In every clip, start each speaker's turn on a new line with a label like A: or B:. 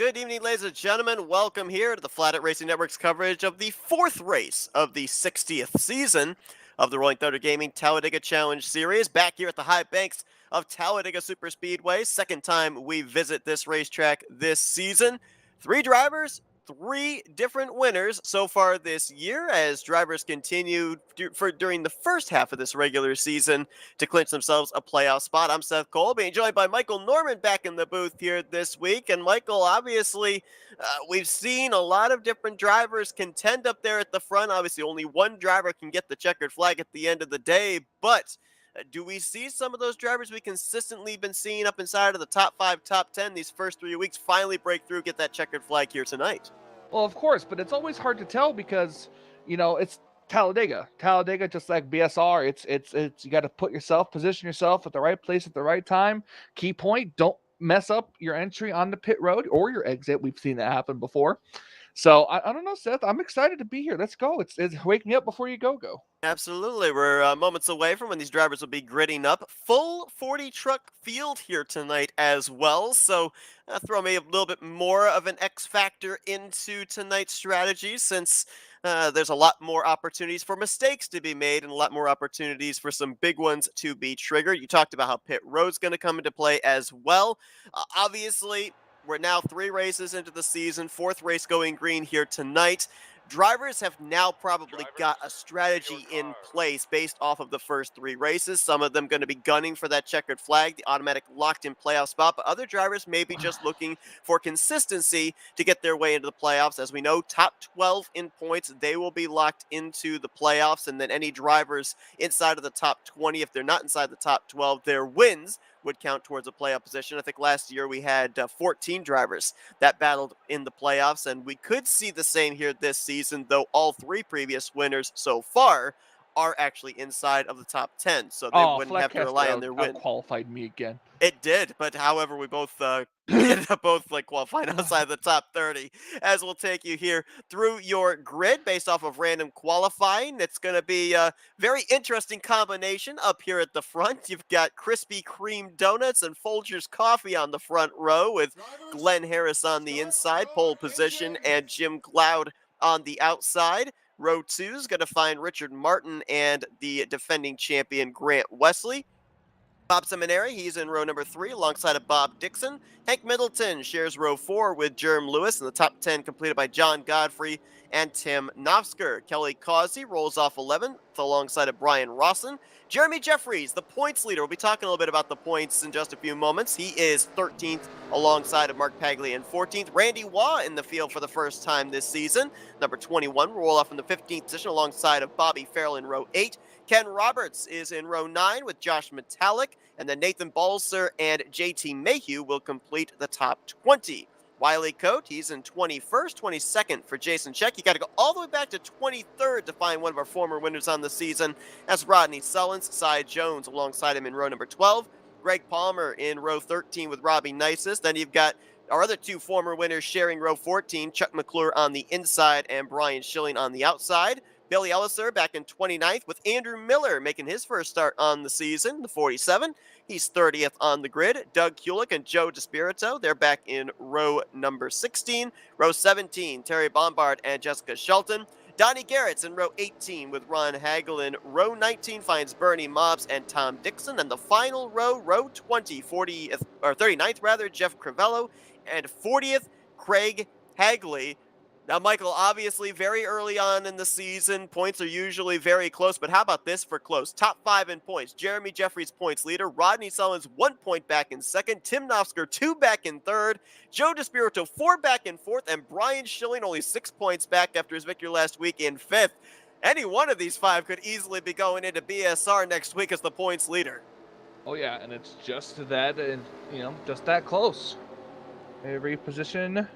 A: Good evening, ladies and gentlemen. Welcome here to the Flatout Racing Network's coverage of the fourth race of the 60th season of the Rolling Thunder Gaming Talladega Challenge Series. Back here at the high banks of Talladega Superspeedway. Second time we visit this racetrack this season. Three drivers, three different winners so far this year as drivers continue during the first half of this regular season to clinch themselves a playoff spot. I'm Seth Cole, being joined by Michael Norman back in the booth here this week. And Michael, obviously, we've seen a lot of different drivers contend up there at the front. Obviously, only one driver can get the checkered flag at the end of the day, but do we see some of those drivers we consistently been seeing up inside of the top 5, top 10 these first 3 weeks finally break through, get that checkered flag here tonight?
B: Well, of course, but it's always hard to tell because, it's Talladega. Talladega, just like BSR, it's you got to position yourself at the right place at the right time. Key point: don't mess up your entry on the pit road or your exit. We've seen that happen before. So I don't know, Seth. I'm excited to be here. Let's go. It's wake me up before you go.
A: Absolutely. We're moments away from when these drivers will be gridding up. Full 40 truck field here tonight as well. So throw me a little bit more of an X factor into tonight's strategy since there's a lot more opportunities for mistakes to be made and a lot more opportunities for some big ones to be triggered. You talked about how pit road's going to come into play as well. Obviously, we're now 3 races into the season, 4th race going green here tonight. Drivers have now probably got a strategy in place based off of the first 3 races. Some of them going to be gunning for that checkered flag, the automatic locked-in playoff spot, but other drivers may be just looking for consistency to get their way into the playoffs. As we know, top 12 in points, they will be locked into the playoffs, and then any drivers inside of the top 20, if they're not inside the top 12, their wins would count towards a playoff position. I think last year we had 14 drivers that battled in the playoffs, and we could see the same here this season, though all 3 previous winners so far are actually inside of the top 10, so they wouldn't have to rely on their win.
B: Qualified me again.
A: It did, but however, we both ended up both qualifying outside the top 30. As we'll take you here through your grid based off of random qualifying. It's going to be a very interesting combination up here at the front. You've got Krispy Kreme donuts and Folgers coffee on the front row with Glenn Harris on the inside, pole position, and Jim Cloud on the outside. Row 2 is going to find Richard Martin and the defending champion Grant Wesley. Bob Seminary, he's in row number 3 alongside of Bob Dixon. Hank Middleton shares row 4 with Jerm Lewis, and the top 10 completed by John Godfrey and Tim Knopfsker. Kelly Causey rolls off 11th alongside of Brian Rawson. Jeremy Jeffries, the points leader. We'll be talking a little bit about the points in just a few moments. He is 13th alongside of Mark Paglia in 14th. Randy Waugh in the field for the first time this season. Number 21 roll off in the 15th position alongside of Bobby Farrell in row 8. Ken Roberts is in row 9 with Josh Metallic, and then Nathan Balser and JT Mayhew will complete the top 20. Wiley Coate, he's in 21st, 22nd for Jason Check. You got to go all the way back to 23rd to find one of our former winners on the season. That's Rodney Sullins. Cy Jones alongside him in row number 12. Greg Palmer in row 13 with Robbie Nisus. Then you've got our other 2 former winners sharing row 14, Chuck McClure on the inside and Brian Schilling on the outside. Billy Elliser back in 29th with Andrew Miller making his first start on the season, the 47. He's 30th on the grid. Doug Kulik and Joe DeSpirito, they're back in row number 16. Row 17, Terry Bombard and Jessica Shelton. Donnie Garrett's in row 18 with Ron Hagelin. Row 19 finds Bernie Mobbs and Tom Dixon. And the final row, row 20, 39th rather, Jeff Crivello. And 40th, Craig Hagley. Now, Michael, obviously very early on in the season, points are usually very close, but how about this for close? Top 5 in points. Jeremy Jeffries, points leader. Rodney Sullins, 1 point back in second. Tim Knopfsker, 2 back in third. Joe DeSpirito, 4 back in fourth. And Brian Schilling, only 6 points back after his victory last week in fifth. Any one of these 5 could easily be going into BSR next week as the points leader.
B: Oh, yeah, and it's just that, and just that close. Every position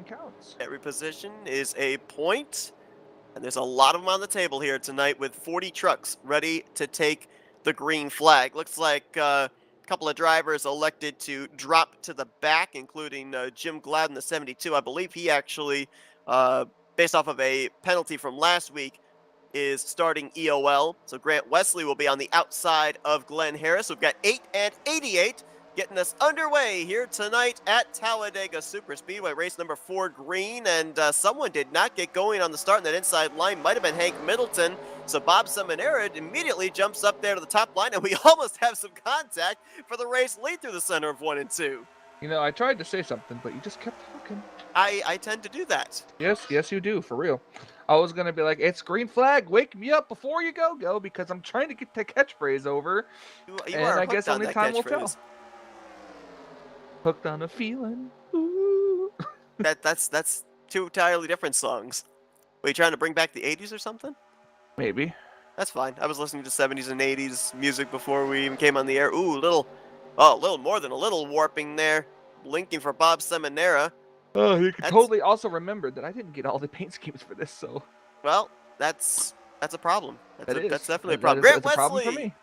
B: counts.
A: Every position is a point, and there's a lot of them on the table here tonight with 40 trucks ready to take the green flag. Looks like a couple of drivers elected to drop to the back, including Jim Gladden, the 72. I believe he actually, based off of a penalty from last week, is starting EOL. So Grant Wesley will be on the outside of Glenn Harris. We've got 8 and 88. getting us underway here tonight at Talladega Superspeedway, race number 4 green, and someone did not get going on the start in that inside line. Might have been Hank Middleton, so Bob Seminara immediately jumps up there to the top line, and we almost have some contact for the race lead through the center of 1 and 2.
B: You know, I tried to say something, but you just kept talking.
A: I tend to do that.
B: Yes, you do, for real. I was gonna be like, it's green flag, wake me up before you go, because I'm trying to get the catchphrase over,
A: You
B: and
A: are
B: I
A: hooked
B: guess
A: on
B: only
A: that
B: time will tell.
A: catchphrase.
B: Hooked on a feeling. Ooh.
A: That's two entirely different songs. Were you trying to bring back the 80s or something?
B: Maybe.
A: That's fine. I was listening to 70s and 80s music before we even came on the air. Ooh, a little more than a little warping there. Blinking for Bob Seminara.
B: Oh, you could
A: That's
B: totally also remember that I didn't get all the paint schemes for this, so
A: well, that's a problem. That's definitely a problem. Grant
B: that's a problem for
A: Wesley
B: me.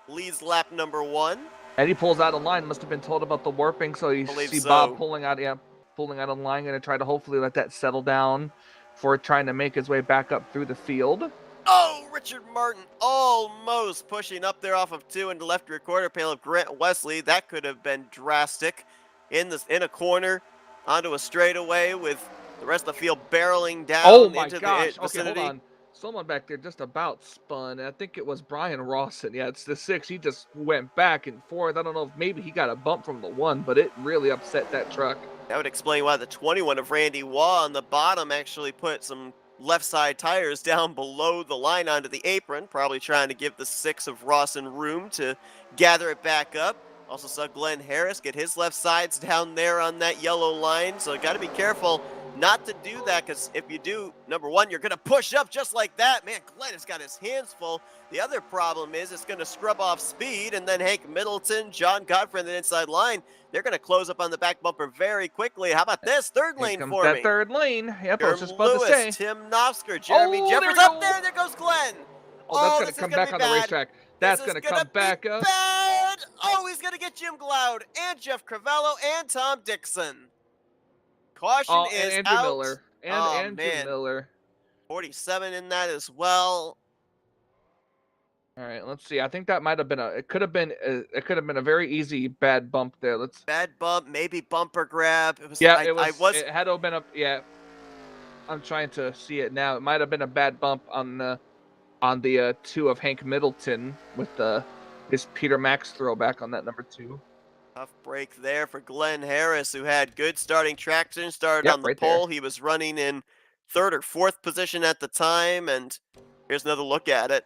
A: leads lap number 1.
B: And he pulls out of line. Must have been told about the warping, so you
A: Believe
B: see
A: so.
B: Bob pulling out of line, gonna try to hopefully let that settle down for trying to make his way back up through the field.
A: Oh, Richard Martin almost pushing up there off of 2 into left rear quarter panel of Grant Wesley. That could have been drastic. In a corner, onto a straightaway with the rest of the field barreling down
B: Oh my
A: into
B: gosh.
A: the
B: Okay, hold
A: vicinity.
B: on. Someone back there just about spun. I think it was Brian Rawson. Yeah, it's the 6. He just went back and forth. I don't know if maybe he got a bump from the 1, but it really upset that truck.
A: That would explain why the 21 of Randy Waugh on the bottom actually put some left side tires down below the line onto the apron, probably trying to give the 6 of Rawson room to gather it back up. Also saw Glenn Harris get his left sides down there on that yellow line, so got to be careful not to do that, because if you do, number one, you're going to push up just like that. Man, Glenn has got his hands full. The other problem is it's going to scrub off speed, and then Hank Middleton, John Godfrey on the inside line, they're going to close up on the back bumper very quickly. How about this? Third
B: Here
A: lane
B: comes
A: for
B: that
A: me.
B: third lane. Yep, I was
A: Jerm
B: just about to
A: Lewis,
B: say.
A: Tim Nosker, Jeremy
B: Oh,
A: Jeffers
B: there we
A: up
B: go.
A: there. There goes Glenn.
B: Oh, that's going
A: this
B: to
A: is
B: come
A: gonna
B: back
A: be
B: on the
A: bad.
B: racetrack. That's
A: This is
B: going to
A: gonna
B: come
A: be
B: back up.
A: bad. Oh, he's gonna get Jim Glaude and Jeff Cravello and Tom Dixon. Caution
B: Oh, and
A: is
B: Andrew
A: out.
B: Miller. And
A: Oh
B: Andrew
A: man,
B: Miller.
A: 47 in that as well.
B: All right, let's see. I think that might have been it could have been a very easy bad bump there.
A: Bad bump, maybe bumper grab. It was.
B: Yeah,
A: I was.
B: it had to have been yeah. I'm trying to see it now. It might have been a bad bump on the 2 of Hank Middleton with his Peter Max throwback on that number 2.
A: Tough break there for Glenn Harris, who had good starting traction, started
B: Yep,
A: on the
B: right there.
A: pole. He was running in 3rd or 4th position at the time, and here's another look at it.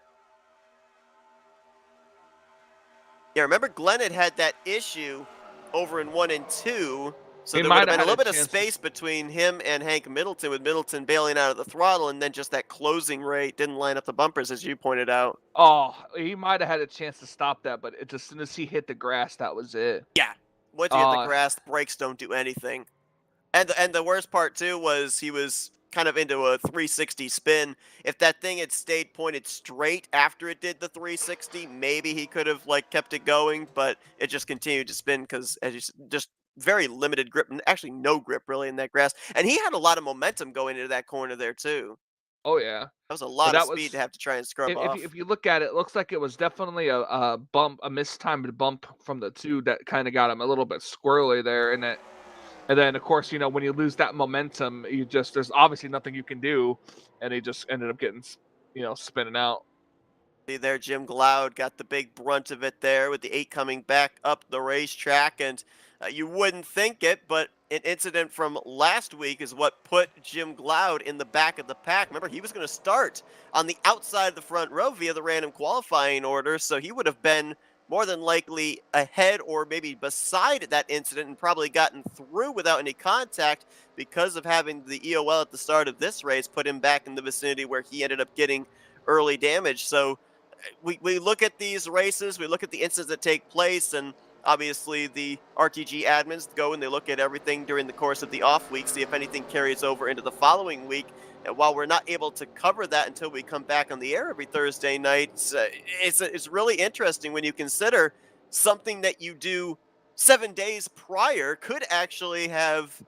A: Yeah, remember Glenn had that issue over in 1 and 2, so
B: He
A: there would have
B: might
A: been a
B: had
A: little bit of
B: chance
A: space between him and Hank Middleton, with Middleton bailing out of the throttle, and then just that closing rate didn't line up the bumpers, as you pointed out.
B: Oh, he might have had a chance to stop that, but as soon as he hit the grass, that was it.
A: Yeah, once you hit the grass, the brakes don't do anything. And the worst part too was he was kind of into a 360 spin. If that thing had stayed pointed straight after it did the 360, maybe he could have like kept it going, but it just continued to spin because, as you said, just very limited grip, actually no grip really in that grass. And he had a lot of momentum going into that corner there too.
B: Oh yeah.
A: That was a
B: But
A: lot of
B: that
A: speed to
B: was
A: have to try and scrub off.
B: if you look at it, it looks like it was definitely a bump, a mistimed bump from the 2 that kind of got him a little bit squirrely there, and then of course, when you lose that momentum, there's obviously nothing you can do, and he just ended up getting spinning out.
A: See there, Jim Glaude got the big brunt of it there with the 8 coming back up the racetrack, and you wouldn't think it, but an incident from last week is what put Jim Glaude in the back of the pack. Remember, he was going to start on the outside of the front row via the random qualifying order, so he would have been more than likely ahead or maybe beside that incident and probably gotten through without any contact. Because of having the EOL at the start of this race put him back in the vicinity where he ended up getting early damage. So we look at these races, we look at the incidents that take place, and obviously the RTG admins go and they look at everything during the course of the off week, see if anything carries over into the following week. And while we're not able to cover that until we come back on the air every Thursday night, it's really interesting when you consider something that you do 7 days prior could actually have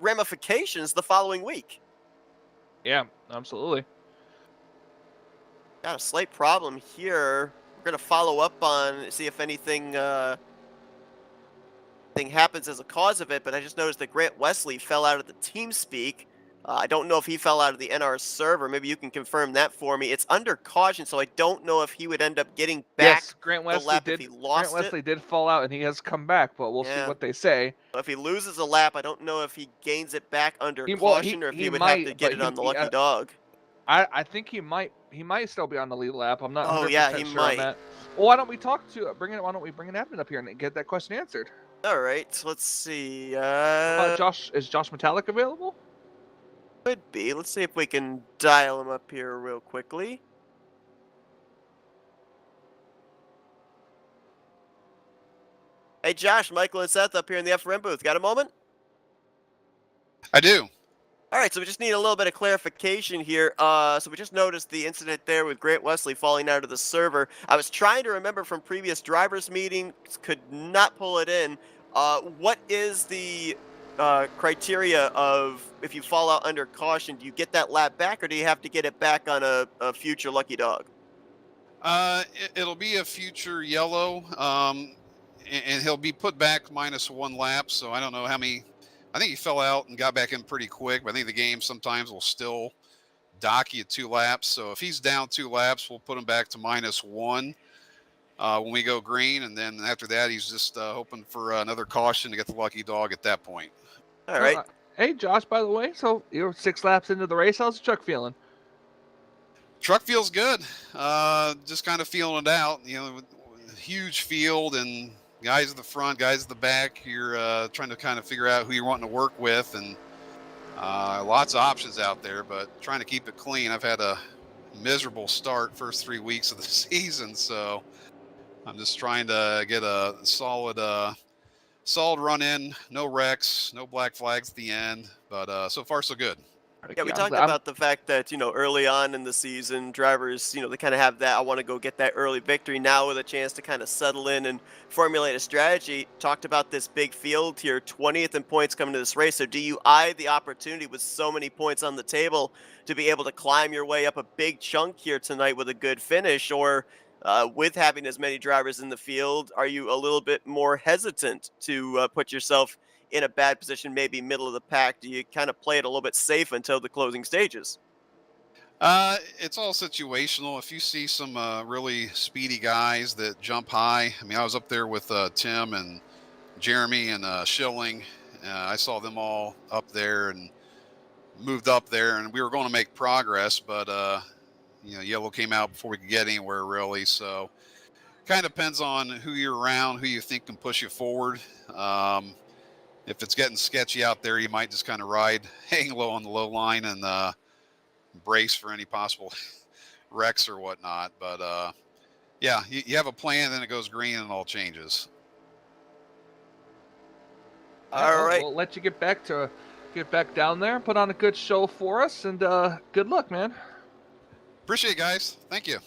A: ramifications the following week.
B: Yeah, absolutely.
A: Got a slight problem here. We're going to follow up on, see if anything anything happens as a cause of it, but I just noticed that Grant Wesley fell out of the team speak. I don't know if he fell out of the NR server. Maybe you can confirm that for me. It's under caution, so I don't know if he would end up getting
B: Yes,
A: back the lap if he
B: Grant
A: lost it.
B: Wesley did fall out, and he has come back, but we'll see
A: Yeah.
B: what they say.
A: If he loses a lap, I don't know if he gains it back under
B: Well,
A: caution or if he
B: he
A: would have to
B: might,
A: get
B: but
A: it on the lucky dog.
B: I think he might still be on the lead lap. I'm not
A: Oh yeah, he
B: 100% sure on
A: might.
B: that. Well, why don't we why don't we bring an admin up here and get that question answered?
A: All right, so let's see.
B: How about Josh? Is Josh Metallic available?
A: Could be. Let's see if we can dial him up here real quickly. Hey Josh, Michael and Seth up here in the FRM booth. Got a moment?
C: I do.
A: All right, so we just need a little bit of clarification here. So we just noticed the incident there with Grant Wesley falling out of the server. I was trying to remember from previous drivers' meetings, could not pull it in. What is the criteria of if you fall out under caution? Do you get that lap back, or do you have to get it back on a future lucky dog?
C: It'll be a future yellow, and he'll be put back -1 lap. So I don't know how many. I think he fell out and got back in pretty quick, but I think the game sometimes will still dock you 2 laps. So if he's down 2 laps, we'll put him back to -1 when we go green, and then after that, he's just hoping for another caution to get the lucky dog at that point.
A: All right.
B: Hey, Josh. By the way, so you're 6 laps into the race. How's the truck feeling?
C: Truck feels good. Just kind of feeling it out. With huge field and guys at the front, guys at the back. You're trying to kind of figure out who you're wanting to work with, and lots of options out there, but trying to keep it clean. I've had a miserable start first 3 weeks of the season, so I'm just trying to get a solid run in. No wrecks, no black flags at the end, but so far so good.
A: Yeah, we talked about the fact that, early on in the season, drivers, they kind of have that, I want to go get that early victory now with a chance to kind of settle in and formulate a strategy. Talked about this big field here, 20th in points coming to this race. So do you eye the opportunity with so many points on the table to be able to climb your way up a big chunk here tonight with a good finish? Or with having as many drivers in the field, are you a little bit more hesitant to put yourself in a bad position, maybe middle of the pack? Do you kind of play it a little bit safe until the closing stages?
C: It's all situational. If you see some really speedy guys that jump high, I mean, I was up there with Tim and Jeremy and Schilling. I saw them all up there and moved up there, and we were going to make progress, but yellow came out before we could get anywhere really. So kind of depends on who you're around, who you think can push you forward. If it's getting sketchy out there, you might just kind of hang low on the low line and brace for any possible wrecks or whatnot. But yeah, you have a plan, then it goes green and it all changes.
A: All right.
B: We'll let you get back down there, put on a good show for us, and good luck, man.
C: Appreciate it, guys. Thank you.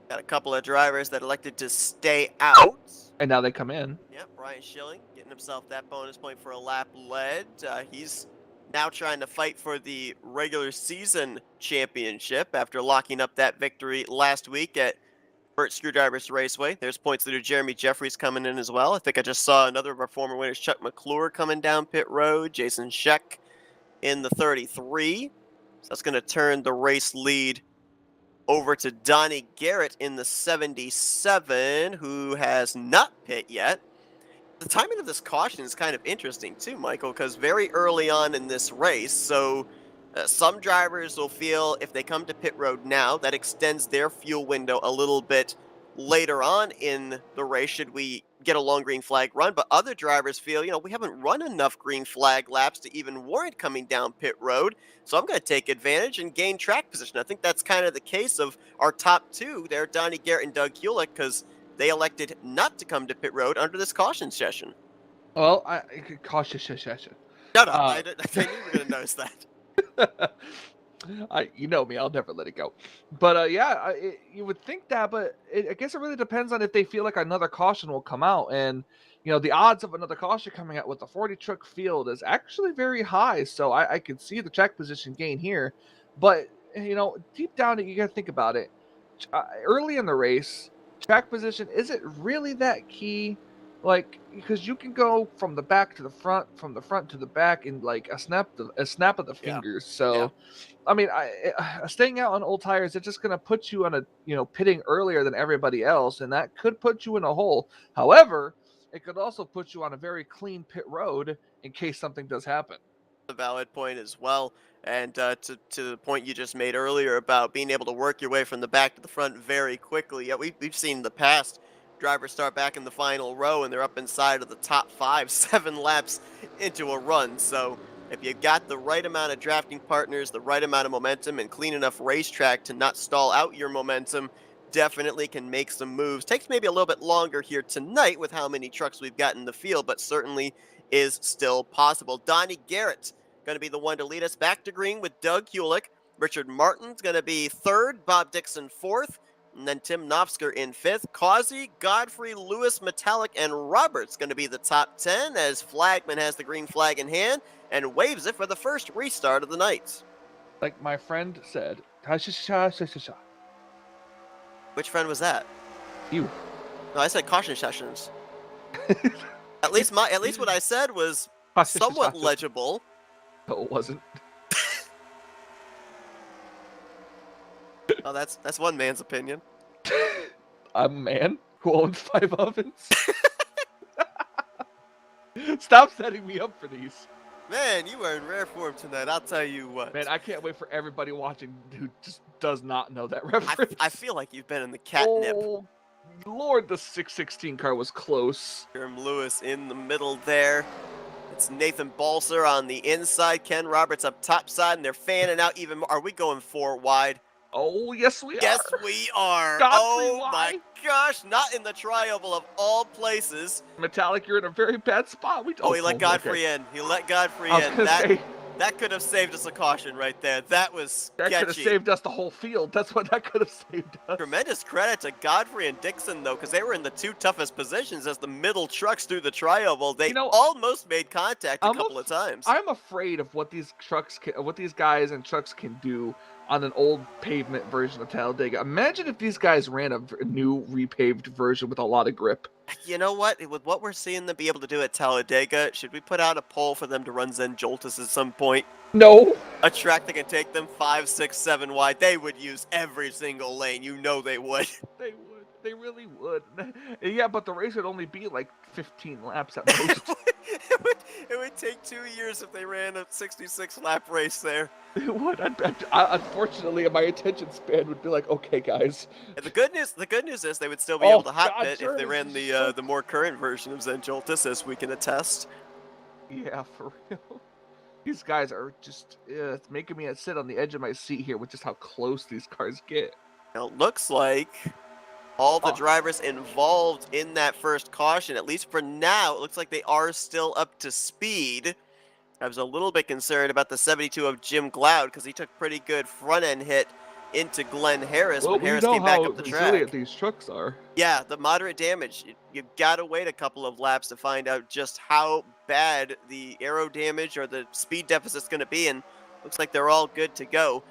A: Got a couple of drivers that elected to stay out.
B: And now they come in.
A: Yep, Ryan Schilling getting himself that bonus point for a lap led. He's now trying to fight for the regular season championship after locking up that victory last week at Burt Screwdrivers Raceway. There's points leader Jeremy Jeffries coming in as well. I think I just saw another of our former winners, Chuck McClure, coming down pit road. Jason Scheck in the 33. So that's going to turn the race lead over to Donnie Garrett in the 77, who has not pit yet. The timing of this caution is kind of interesting too, Michael, because very early on in this race, so some drivers will feel if they come to pit road now, that extends their fuel window a little bit later on in the race should we get a long green flag run. But other drivers feel, we haven't run enough green flag laps to even warrant coming down pit road. So I'm going to take advantage and gain track position. I think that's kind of the case of our top two there, Donnie Garrett and Doug Hewlett, because they elected not to come to pit road under this caution session.
B: Well, caution session.
A: Shut up. I knew you were going to notice that.
B: You know me, I'll never let it go. But yeah, you would think that, but I guess it really depends on if they feel like another caution will come out. And the odds of another caution coming out with the 40 truck field is actually very high. So I can see the track position gain here. But deep down, you got to think about it. Early in the race, track position, is it really that key? Like, because you can go from the back to the front, from the front to the back in like a snap of the
A: Yeah.
B: fingers.
A: Yeah.
B: So, I mean, staying out on old tires, it's just going to put you on a, pitting earlier than everybody else, and that could put you in a hole. However, it could also put you on a very clean pit road in case something does happen.
A: A valid point as well. And to the point you just made earlier about being able to work your way from the back to the front very quickly. Yeah, we've seen in the past drivers start back in the final row and they're up inside of the top 5, 7 laps into a run. So if you got the right amount of drafting partners, the right amount of momentum, and clean enough racetrack to not stall out your momentum, definitely can make some moves. Takes maybe a little bit longer here tonight with how many trucks we've got in the field, but certainly is still possible. Donnie Garrett going to be the one to lead us back to green with Doug Hewlick. Richard Martin's going to be third, Bob Dixon fourth, and then Tim Knopfsker in fifth. Causey, Godfrey, Lewis, Metallic, and Roberts going to be the top 10 as Flagman has the green flag in hand and waves it for the first restart of the night.
B: Like my friend said, "Ta-sha-sha-sha-sha-sha."
A: Which friend was that?
B: You.
A: No, I said caution sessions. At least what I said was somewhat legible.
B: No, it wasn't.
A: Oh, that's one man's opinion.
B: I'm a man who owns 5 ovens. Stop setting me up for these.
A: Man, you are in rare form tonight, I'll tell you what.
B: Man, I can't wait for everybody watching who just does not know that reference.
A: I feel like you've been in the catnip.
B: Oh, Lord, the 616 car was close.
A: Jerem Lewis in the middle there. It's Nathan Balser on the inside, Ken Roberts up top side, and they're fanning out even more. Are we going 4 wide?
B: Oh, yes, we are.
A: Yes, we are.
B: Godfrey,
A: oh,
B: why?
A: my gosh. Not in the tri-oval of all places.
B: Metallic, you're in a very bad spot.
A: He let Godfrey in. He let Godfrey in. That could have saved us a caution right there. That was sketchy.
B: That could have saved us the whole field. That's what that could have saved us.
A: Tremendous credit to Godfrey and Dixon, though, because they were in the 2 toughest positions as the middle trucks through the tri-oval. They almost made contact a couple of times.
B: I'm afraid of what these guys and trucks can do on an old pavement version of Talladega. Imagine if these guys ran a new repaved version with a lot of grip.
A: You know what? With what we're seeing them be able to do at Talladega, should we put out a poll for them to run Zen Joltis at some point?
B: No.
A: A track that can take them 5, 6, 7 wide. They would use every single lane. You know they would.
B: They would. They really would. Yeah, but the race would only be like 15 laps at most.
A: It would take 2 years if they ran a 66-lap race there.
B: It would. Unfortunately, my attention span would be like, okay, guys.
A: And the good news is they would still be able to hot pit
B: sure,
A: if they ran the more current version of Zen Joltis, as we can attest.
B: Yeah, for real. These guys are just it's making me sit on the edge of my seat here with just how close these cars get.
A: Now, it looks like all the drivers involved in that first caution, at least for now, it looks like they are still up to speed. I was a little bit concerned about the 72 of Jim Gloud because he took pretty good front-end hit into Glenn Harris when Harris came back up the track.
B: Resilient these trucks are.
A: Yeah, the moderate damage. You've got to wait a couple of laps to find out just how bad the aero damage or the speed deficit's going to be, and looks like they're all good to go.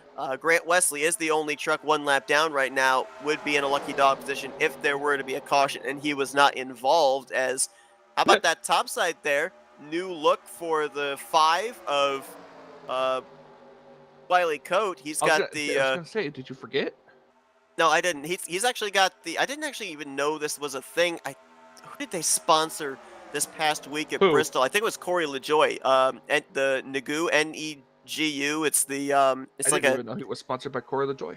A: Grant Wesley is the only truck 1 lap down right now, would be in a lucky dog position if there were to be a caution, and he was not involved. As how about that top side there? New look for the 5 of Wiley Coat. He's got the.
B: I was gonna say, did you forget?
A: No, I didn't. He's actually got the. I didn't actually even know this was a thing. Who did they sponsor this past week at Bristol? I think it was Corey LaJoy. And the Nagu NEGU. It's the. It's
B: I
A: like
B: didn't even know he was sponsored by Corey LaJoy.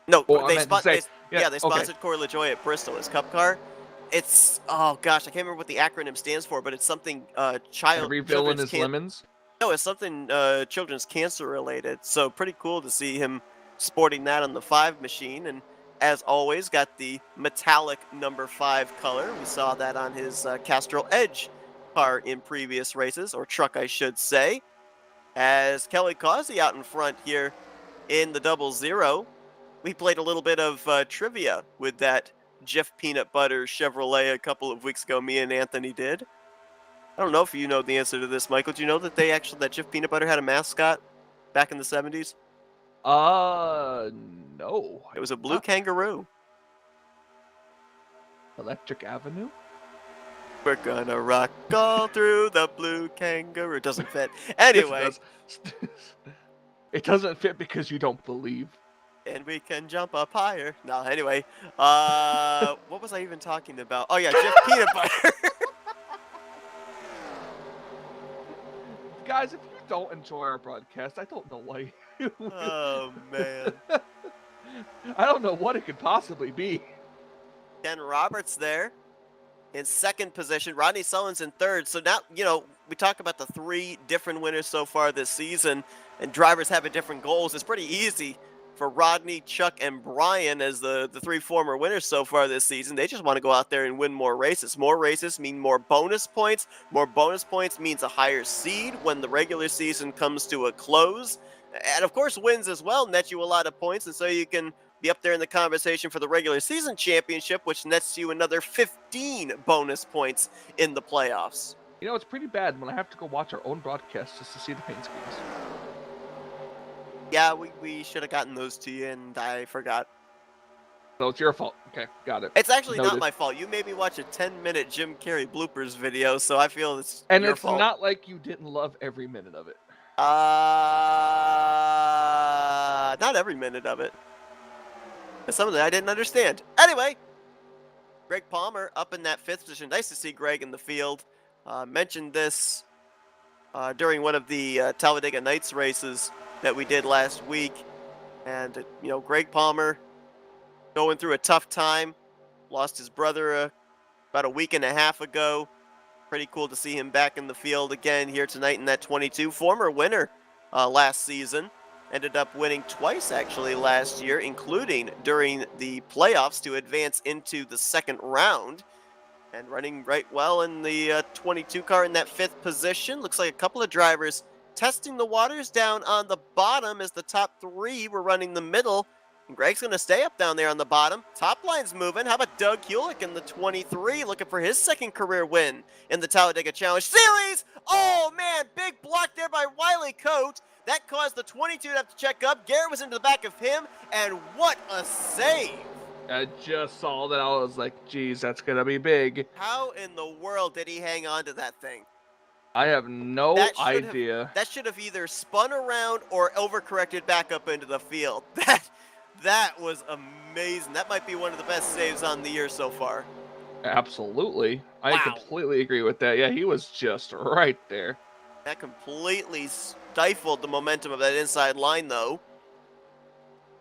A: No,
B: well,
A: they sponsored
B: okay.
A: Corey LaJoy at Bristol. His Cup car. It's oh gosh, I can't remember what the acronym stands for, but it's something
B: Every villain is lemons.
A: No, it's something children's cancer related. So pretty cool to see him sporting that on the 5 machine, and as always, got the metallic number 5 color. We saw that on his Castrol Edge car in previous races, or truck, I should say. As Kelly Causey out in front here in the 00, we played a little bit of trivia with that Jif Peanut Butter Chevrolet a couple of weeks ago. Me and Anthony did. I don't know if you know the answer to this, Michael. Do you know that that Jif Peanut Butter had a mascot back in the 70s?
B: No.
A: It was a blue kangaroo.
B: Electric Avenue?
A: We're gonna rock all through the blue kangaroo. It doesn't fit.
B: Yes, it
A: Anyway,
B: does. It doesn't fit because you don't believe.
A: and we can jump up higher. No, anyway. What was I even talking about? Oh yeah, Jif Peanut Butter.
B: Guys, if you don't enjoy our broadcast, I don't know why you.
A: Oh man.
B: I don't know what it could possibly be.
A: Ken Roberts there in second position. Rodney Sullivan's in third. So now, we talk about the 3 different winners so far this season, and drivers having different goals. It's pretty easy for Rodney, Chuck, and Brian as the 3 former winners so far this season. They just want to go out there and win more races. More races mean more bonus points. More bonus points means a higher seed when the regular season comes to a close. And of course, wins as well net you a lot of points, and so you can be up there in the conversation for the regular season championship, which nets you another 15 bonus points in the playoffs.
B: It's pretty bad when I have to go watch our own broadcast just to see the paint schemes.
A: Yeah, we should have gotten those to you, and I forgot.
B: So it's your fault. Okay, got it.
A: It's actually not
B: Noted.
A: my fault. You made me watch a 10-minute Jim Carrey bloopers video, so I feel it's
B: And
A: your
B: it's
A: fault.
B: not like you didn't love every minute of it.
A: Not every minute of it. Some of that I didn't understand. Anyway, Greg Palmer up in that 5th position. Nice to see Greg in the field. Mentioned this during one of the Talladega Nights races that we did last week. And, Greg Palmer going through a tough time. Lost his brother about a week and a half ago. Pretty cool to see him back in the field again here tonight in that 22. Former winner last season. Ended up winning twice, actually, last year, including during the playoffs to advance into the second round. And running right well in the 22 car in that 5th position. Looks like a couple of drivers testing the waters down on the bottom as the top 3 were running the middle. And Greg's going to stay up down there on the bottom. Top line's moving. How about Doug Hulick in the 23, looking for his second career win in the Talladega Challenge Series? Oh, man, big block there by Wiley Coate. That caused the 22 to have to check up. Garrett was into the back of him, and what a save.
B: I just saw that. I was like, geez, that's going to be big.
A: How in the world did he hang on to that thing?
B: I have no idea.
A: That should have either spun around or overcorrected back up into the field. That was amazing. That might be one of the best saves on the year so far.
B: Absolutely. I
A: Wow.
B: completely agree with that. Yeah, he was just right there.
A: That completely stifled the momentum of that inside line, though.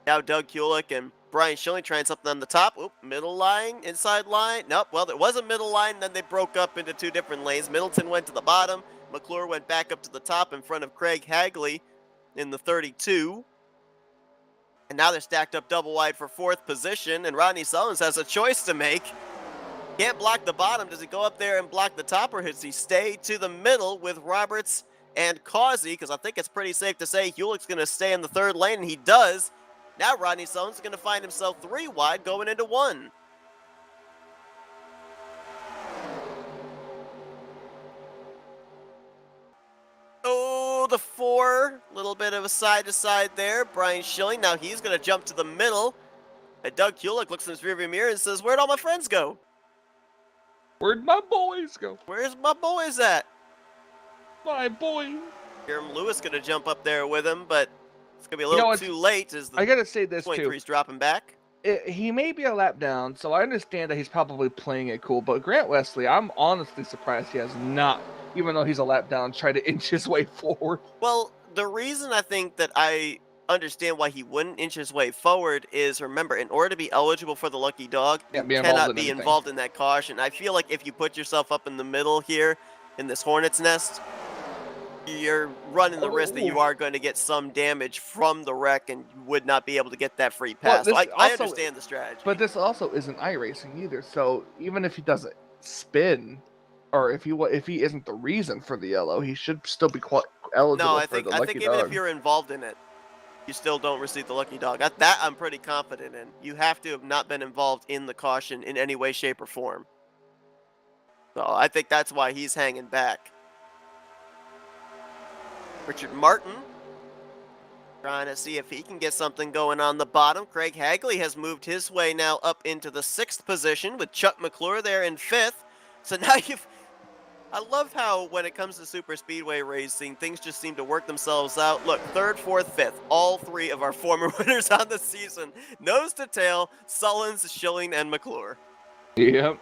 A: Now Doug Hulick and Brian Schilling trying something on the top. Oop, middle line, inside line. Nope, well, there was a middle line, then they broke up into 2 different lanes. Middleton went to the bottom. McClure went back up to the top in front of Craig Hagley in the 32. And now they're stacked up double wide for 4th position, and Rodney Sullins has a choice to make. Can't block the bottom. Does he go up there and block the top, or does he stay to the middle with Roberts and Causey? Because I think it's pretty safe to say Hulick's going to stay in the 3rd lane, and he does. Now Rodney Sullins is going to find himself 3 wide going into 1. Oh, the 4. Little bit of a side-to-side there. Brian Schilling. Now he's going to jump to the middle. And Doug Hulick looks in his rearview mirror and says, where'd all my friends go?
B: Where'd my boys go?
A: Where's my boys at?
B: My boy.
A: Jeremy Lewis going to jump up there with him, but it's going to be a little too late as the
B: I got to say this, too.
A: 23's dropping back.
B: He may be a lap down, so I understand that he's probably playing it cool, but Grant Wesley, I'm honestly surprised he has not, even though he's a lap down, tried to inch his way forward.
A: Well, the reason I think that I understand why he wouldn't inch his way forward is, remember, in order to be eligible for the lucky dog, you cannot be involved in that caution. I feel like if you put yourself up in the middle here in this hornet's nest, you're running the risk that you are going to get some damage from the wreck, and you would not be able to get that free pass. So I understand the strategy.
B: But this also isn't iRacing either, so even if he doesn't spin, or if he isn't the reason for the yellow, he should still be eligible for the lucky dog.
A: I think even if you're involved in it, you still don't receive the lucky dog. That I'm pretty confident in. You have to have not been involved in the caution in any way, shape, or form. So I think that's why he's hanging back. Richard Martin Trying to see if he can get something going on the bottom. Craig Hagley has moved his way now up into the 6th position with Chuck McClure there in 5th. So now I love how when it comes to super speedway racing, things just seem to work themselves out. Look, 3rd, 4th, 5th, all 3 of our former winners on the season. Nose to tail, Sullins, Schilling, and McClure.
B: Yep.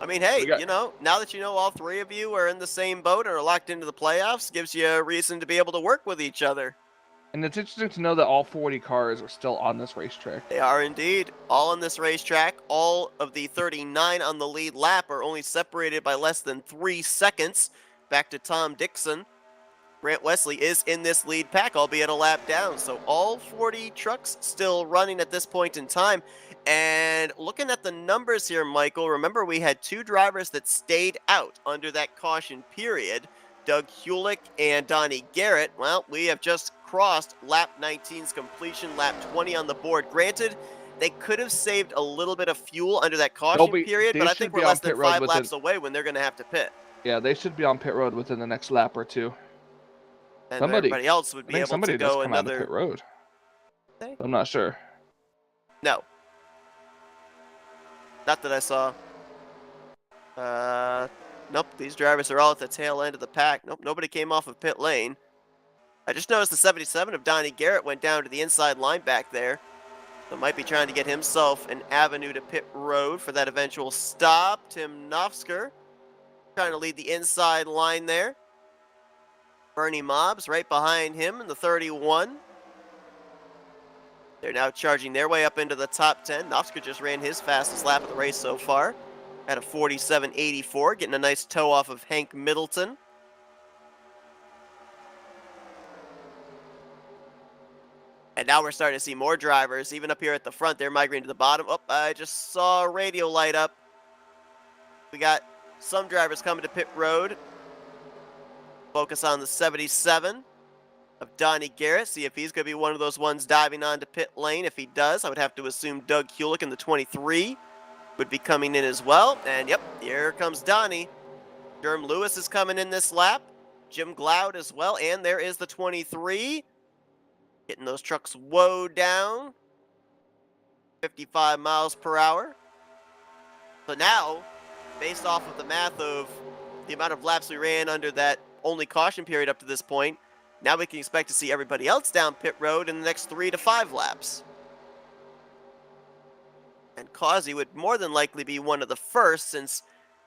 A: I mean, hey,
B: got-
A: you know, now that you know all 3 of you are in the same boat and are locked into the playoffs, gives you a reason to be able to work with each other.
B: And it's interesting to know that all 40 cars are still on this racetrack.
A: They are indeed all on this racetrack. All of the 39 on the lead lap are only separated by less than 3 seconds. Back to Tom Dixon. Grant Wesley is in this lead pack, albeit a lap down. So all 40 trucks still running at this point in time. And looking at the numbers here, Michael, remember we had 2 drivers that stayed out under that caution period. Doug Hulick and Donnie Garrett. Well, we have just crossed lap 19's completion, lap 20 on the board. Granted, they could have saved a little bit of fuel under that caution period, but I think we're less than 5 laps away when they're going to have to pit.
B: Yeah, they should be on pit road within the next lap or 2.
A: And everybody else would be able to go
B: come out of pit road. I'm not sure.
A: No. Not that I saw. Nope, these drivers are all at the tail end of the pack. Nope, nobody came off of pit lane. I just noticed the 77 of Donnie Garrett went down to the inside line back there. So might be trying to get himself an avenue to pit road for that eventual stop. Tim Nofsker trying to lead the inside line there. Bernie Mobbs right behind him in the 31. They're now charging their way up into the top 10. Nofsker just ran his fastest lap of the race so far at a 47.84, getting a nice toe off of Hank Middleton. And now we're starting to see more drivers, even up here at the front. They're migrating to the bottom. Oh, I just saw a radio light up. We got some drivers coming to pit road. Focus on the 77 of Donnie Garrett. See if he's going to be one of those ones diving onto pit lane. If he does, I would have to assume Doug Hulick in the 23 would be coming in as well. And yep, here comes Donnie. Jerm Lewis is coming in this lap. Jim Gloud as well. And there is the 23. Getting those trucks woed down. 55 miles per hour. So now, based off of the math of the amount of laps we ran under that only caution period up to this point, now we can expect to see everybody else down pit road in the next 3 to 5 laps. And Causey would more than likely be one of the first, since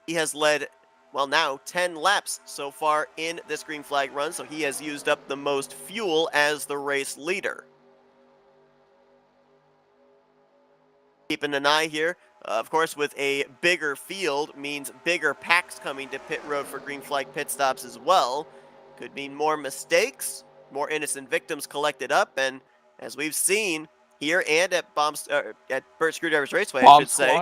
A: he has led, well, now 10 laps so far in this green flag run, so he has used up the most fuel as the race leader. Keeping an eye here, of course, with a bigger field means bigger packs coming to pit road for green flag pit stops as well. Could mean more mistakes, more innocent victims collected up, and as we've seen here and at Burt Screwdriver's Raceway, I should say.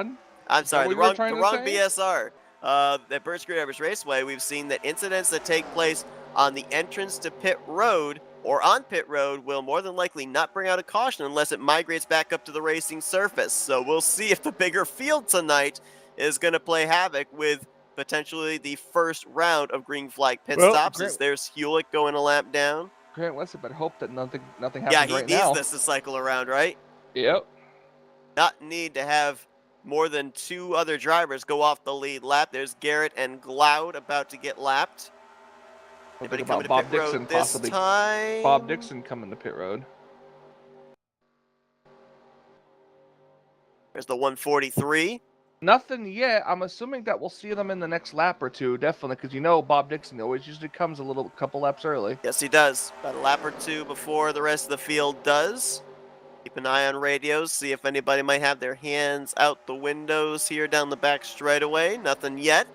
A: I'm sorry, the wrong BSR. At Burt Screwdriver's Raceway, we've seen that incidents that take place on the entrance to pit road or on pit road will more than likely not bring out a caution unless it migrates back up to the racing surface. So we'll see if the bigger field tonight is going to play havoc with potentially the first round of green flag pit stops. As there's Hulick going a lap down.
B: Grant Wesley, but hope that nothing happens right now.
A: Yeah, he needs this to cycle around, right?
B: Yep.
A: Not need to have more than 2 other drivers go off the lead lap. There's Garrett and Gloud about to get lapped. Anybody coming to
B: Bob
A: pit
B: Dixon
A: road this
B: possibly.
A: time?
B: Bob Dixon coming to pit road.
A: There's the 143.
B: Nothing yet. I'm assuming that we'll see them in the next lap or 2, definitely, because you know Bob Dixon always usually comes a couple laps early.
A: Yes, he does. About a lap or 2 before the rest of the field does. Keep an eye on radios, see if anybody might have their hands out the windows here down the back straightaway. Nothing yet.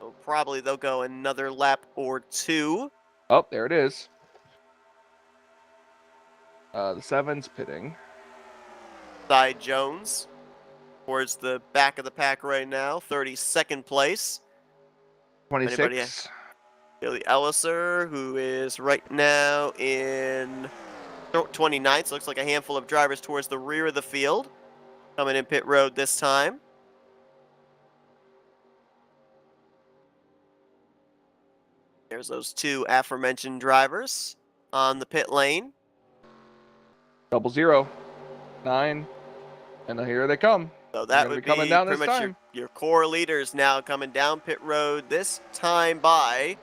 A: So probably they'll go another lap or 2.
B: Oh, there it is. The 7's pitting.
A: Cy Jones towards the back of the pack right now, 32nd place.
B: 26.
A: Billy Elliser, who is right now in 29th. So looks like a handful of drivers towards the rear of the field coming in pit road this time. There's those 2 aforementioned drivers. on the pit lane.
B: 009, and here they come.
A: So
B: They're
A: that
B: gonna
A: would
B: be coming
A: be
B: down
A: pretty
B: this
A: much
B: time.
A: your core leaders now coming down pit road this time by.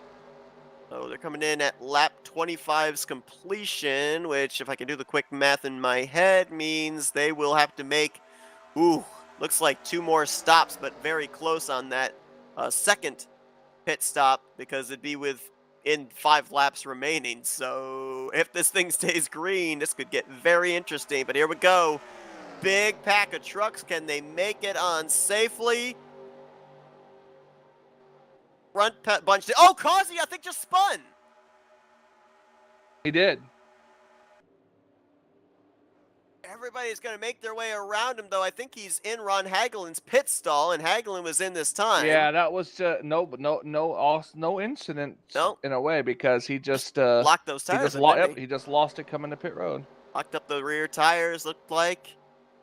A: So they're coming in at lap 25's completion, which, if I can do the quick math in my head, means they will have to make, looks like 2 more stops, but very close on that second pit stop, because it'd be within 5 laps remaining. So if this thing stays green, this could get very interesting. But here we go. Big pack of trucks. Can they make it on safely? Front bunch. Oh, Causey, I think, just spun.
B: He did.
A: Everybody's going to make their way around him, though. I think he's in Ron Hagelin's pit stall, and Hagelin was in this time.
B: Yeah, that was no incident
A: No.
B: in a way, because he just
A: Locked those
B: he
A: tires
B: just
A: up, didn't he?
B: he just lost it coming to pit road.
A: Locked up the rear tires, looked like.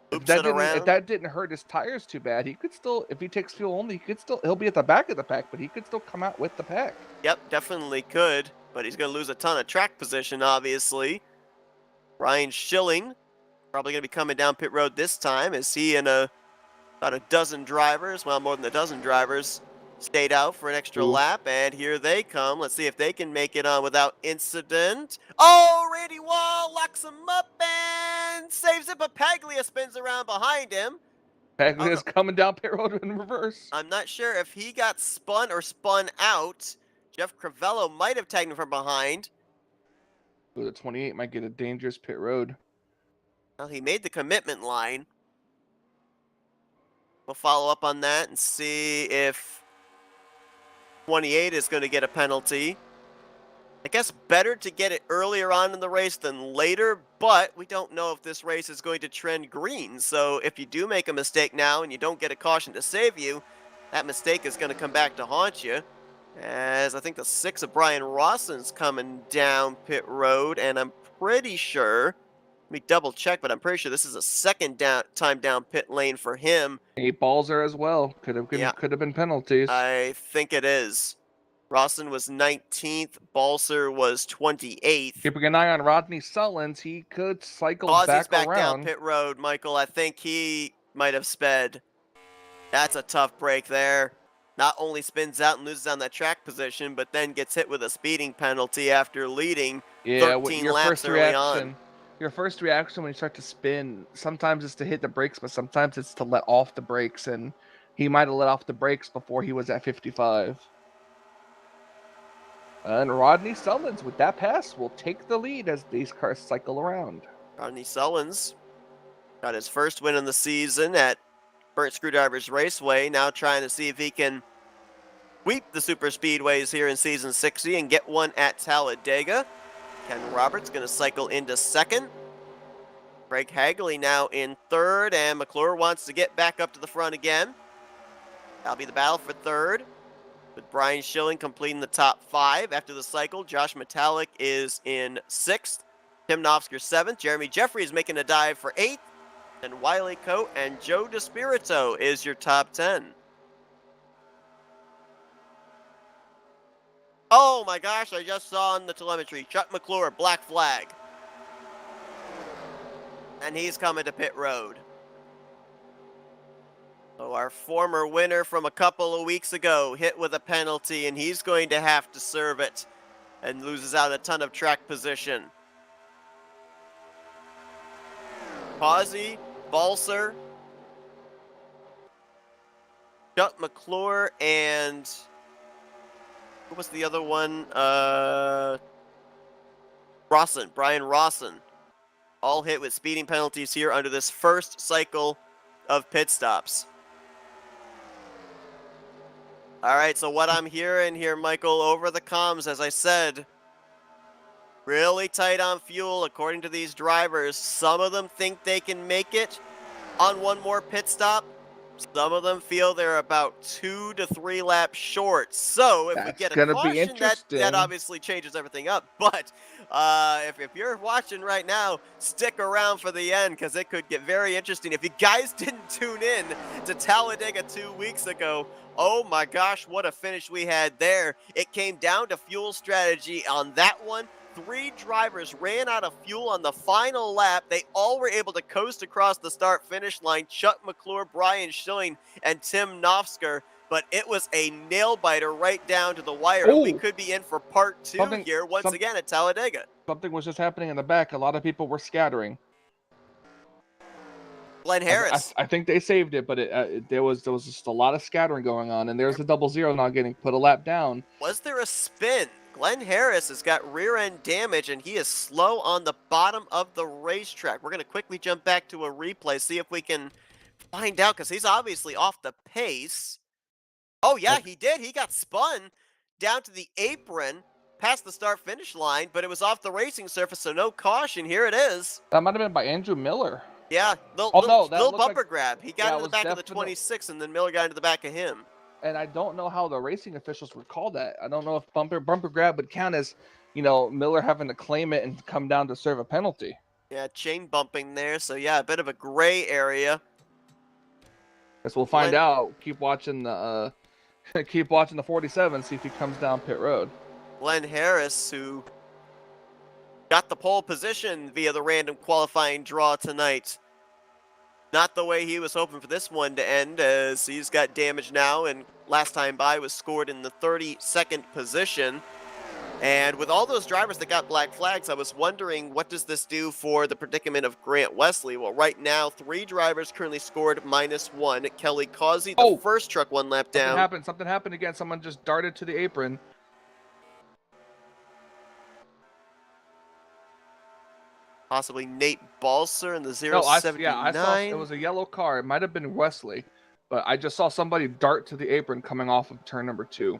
B: If
A: Oops it around.
B: that didn't hurt his tires too bad, he could still, if he takes fuel only, he'll be at the back of the pack, but he could still come out with the pack.
A: Yep, definitely could, but he's going to lose a ton of track position, obviously. Ryan Schilling probably going to be coming down pit road this time, as he and about a dozen drivers, well, more than a dozen drivers, stayed out for an extra lap, and here they come. Let's see if they can make it on without incident. Oh, Randy Wall locks him up and saves it, but Paglia spins around behind him.
B: Paglia's coming down pit road in reverse.
A: I'm not sure if he got spun or spun out. Jeff Crivello might have tagged him from behind.
B: Ooh, the 28 might get a dangerous pit road.
A: Well, he made the commitment line. We'll follow up on that and see if 28 is going to get a penalty. I guess better to get it earlier on in the race than later, but we don't know if this race is going to trend green. So if you do make a mistake now and you don't get a caution to save you, that mistake is going to come back to haunt you. As I think the 6 of Brian Rawson's coming down pit road, and I'm pretty sure, let me double check, but I'm pretty sure this is a second time down pit lane for him.
B: 8 balls there as well. Could have been penalties.
A: I think it is. Rawson was 19th. Balser was 28th.
B: Keeping an eye on Rodney Sullins, he could cycle
A: Ozzy's back
B: around.
A: Down pit road, Michael. I think he might have sped. That's a tough break there. Not only spins out and loses on that track position, but then gets hit with a speeding penalty after leading 13 laps early on.
B: Your first reaction when you start to spin, sometimes it's to hit the brakes, but sometimes it's to let off the brakes, and he might have let off the brakes before he was at 55. And Rodney Sullins, with that pass, will take the lead as these cars cycle around.
A: Rodney Sullins got his first win in the season at Burnt Screwdrivers Raceway, now trying to see if he can sweep the super speedways here in season 60 and get one at Talladega. Ken Roberts going to cycle into second. Craig Hagley now in third, and McClure wants to get back up to the front again. That'll be the battle for third, with Brian Schilling completing the top 5 after the cycle. Josh Metallic is in 6th. Tim Nofsker 7th. Jeremy Jeffries making a dive for 8th. And Wiley Coate and Joe DeSpirito is your top 10. Oh my gosh, I just saw on the telemetry, Chuck McClure, black flag. And he's coming to pit road. So our former winner from a couple of weeks ago hit with a penalty, and he's going to have to serve it and loses out a ton of track position. Causey, Balser, Chuck McClure, and who was the other one? Rawson, Brian Rawson. All hit with speeding penalties here under this first cycle of pit stops. All right, so what I'm hearing here, Michael, over the comms, as I said, really tight on fuel according to these drivers. Some of them think they can make it on one more pit stop. Some of them feel they're about 2 to 3 laps short. So if we get a caution, that obviously changes everything up. But if you're watching right now, stick around for the end, because it could get very interesting. If you guys didn't tune in to Talladega 2 weeks ago, oh my gosh, what a finish we had there. It came down to fuel strategy on that one. 3 drivers ran out of fuel on the final lap. They all were able to coast across the start-finish line. Chuck McClure, Brian Schilling, and Tim Nofsker. But it was a nail-biter right down to the wire, and we
B: Oh,
A: could be in for part 2
B: something,
A: here once again at Talladega.
B: something was just happening in the back. A lot of people were scattering.
A: Glenn Harris.
B: I think they saved it, but there was just a lot of scattering going on, and there's the 00 now getting put a lap down.
A: Was there a spin? Glenn Harris has got rear end damage, and he is slow on the bottom of the racetrack. We're going to quickly jump back to a replay, see if we can find out, because he's obviously off the pace. Oh, yeah, he did. He got spun down to the apron, past the start-finish line, but it was off the racing surface, so no caution. Here it is.
B: That might have been by Andrew Miller.
A: Yeah, little bumper grab. He got into the back of the 26, and then Miller got into the back of him.
B: And I don't know how the racing officials would call that. I don't know if bumper grab would count as, Miller having to claim it and come down to serve a penalty.
A: Yeah, chain bumping there. So yeah, a bit of a gray area.
B: Guess we'll find out. Keep watching the 47. See if he comes down pit road.
A: Glenn Harris, who got the pole position via the random qualifying draw tonight. Not the way he was hoping for this one to end, as he's got damage now, and last time by was scored in the 32nd position. And with all those drivers that got black flags, I was wondering, what does this do for the predicament of Grant Wesley? Well, right now, 3 drivers currently scored -1. Kelly Causey, the first truck, 1 lap down.
B: Something happened again. Someone just darted to the apron.
A: Possibly Nate Balser in the 079.
B: I saw it was a yellow car. It might have been Wesley, but I just saw somebody dart to the apron coming off of turn number 2.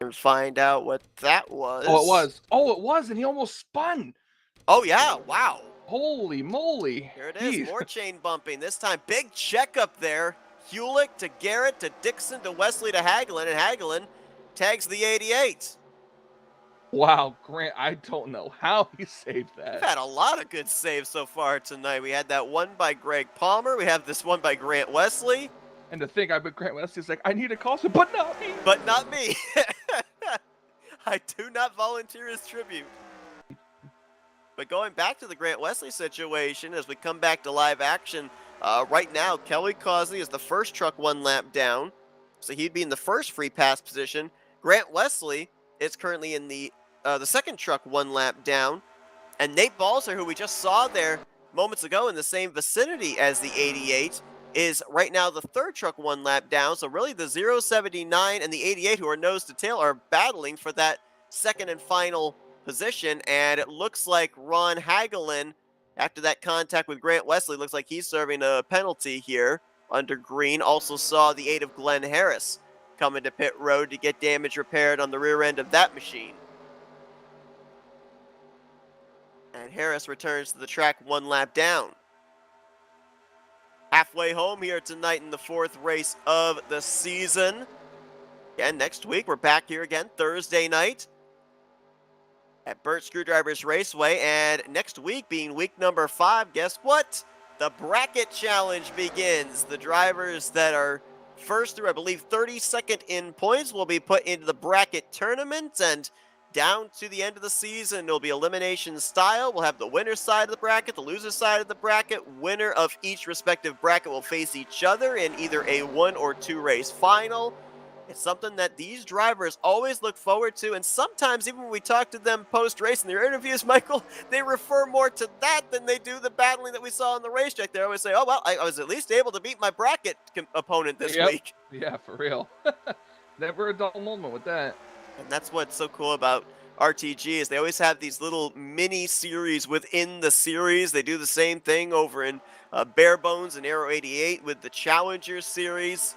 A: And find out what that was.
B: It was, and he almost spun.
A: Oh, yeah, wow.
B: Holy moly.
A: Here it is, more chain bumping. This time, big checkup there. Hewlick to Garrett to Dixon to Wesley to Hagelin, and Hagelin tags the 88.
B: Wow, Grant, I don't know how he saved that.
A: We've had a lot of good saves so far tonight. We had that one by Greg Palmer. We have this one by Grant Wesley.
B: And to think, Grant Wesley's like, I need a caution, but not me.
A: But not me. I do not volunteer as tribute. But going back to the Grant Wesley situation, as we come back to live action, right now, Kelly Causey is the first truck 1 lap down. So he'd be in the first free pass position. Grant Wesley is currently in the second truck 1 lap down. And Nate Balser, who we just saw there moments ago in the same vicinity as the 88, is right now the third truck 1 lap down. So really the 079 and the 88, who are nose to tail, are battling for that second and final position. And it looks like Ron Hagelin, after that contact with Grant Wesley, looks like he's serving a penalty here under green. Also saw the 8 of Glenn Harris coming to pit road to get damage repaired on the rear end of that machine. And Harris returns to the track 1 lap down. Halfway home here tonight in the 4th race of the season. Again, next week we're back here again Thursday night at Burt Screwdrivers Raceway. And next week, being week number 5, guess what? The bracket challenge begins. The drivers that are first through, I believe, 32nd in points will be put into the bracket tournament, and down to the end of the season, it'll be elimination style. We'll have the winner side of the bracket, the loser side of the bracket. Winner of each respective bracket will face each other in either a 1 or 2 race final. It's something that these drivers always look forward to, and sometimes even when we talk to them post-race in their interviews, Michael, they refer more to that than they do the battling that we saw on the racetrack. They always say, oh, well, I was at least able to beat my bracket opponent this week.
B: Yeah, for real. Never a dull moment with that.
A: And that's what's so cool about RTG is they always have these little mini series within the series. They do the same thing over in Bare Bones and Aero 88 with the Challenger series.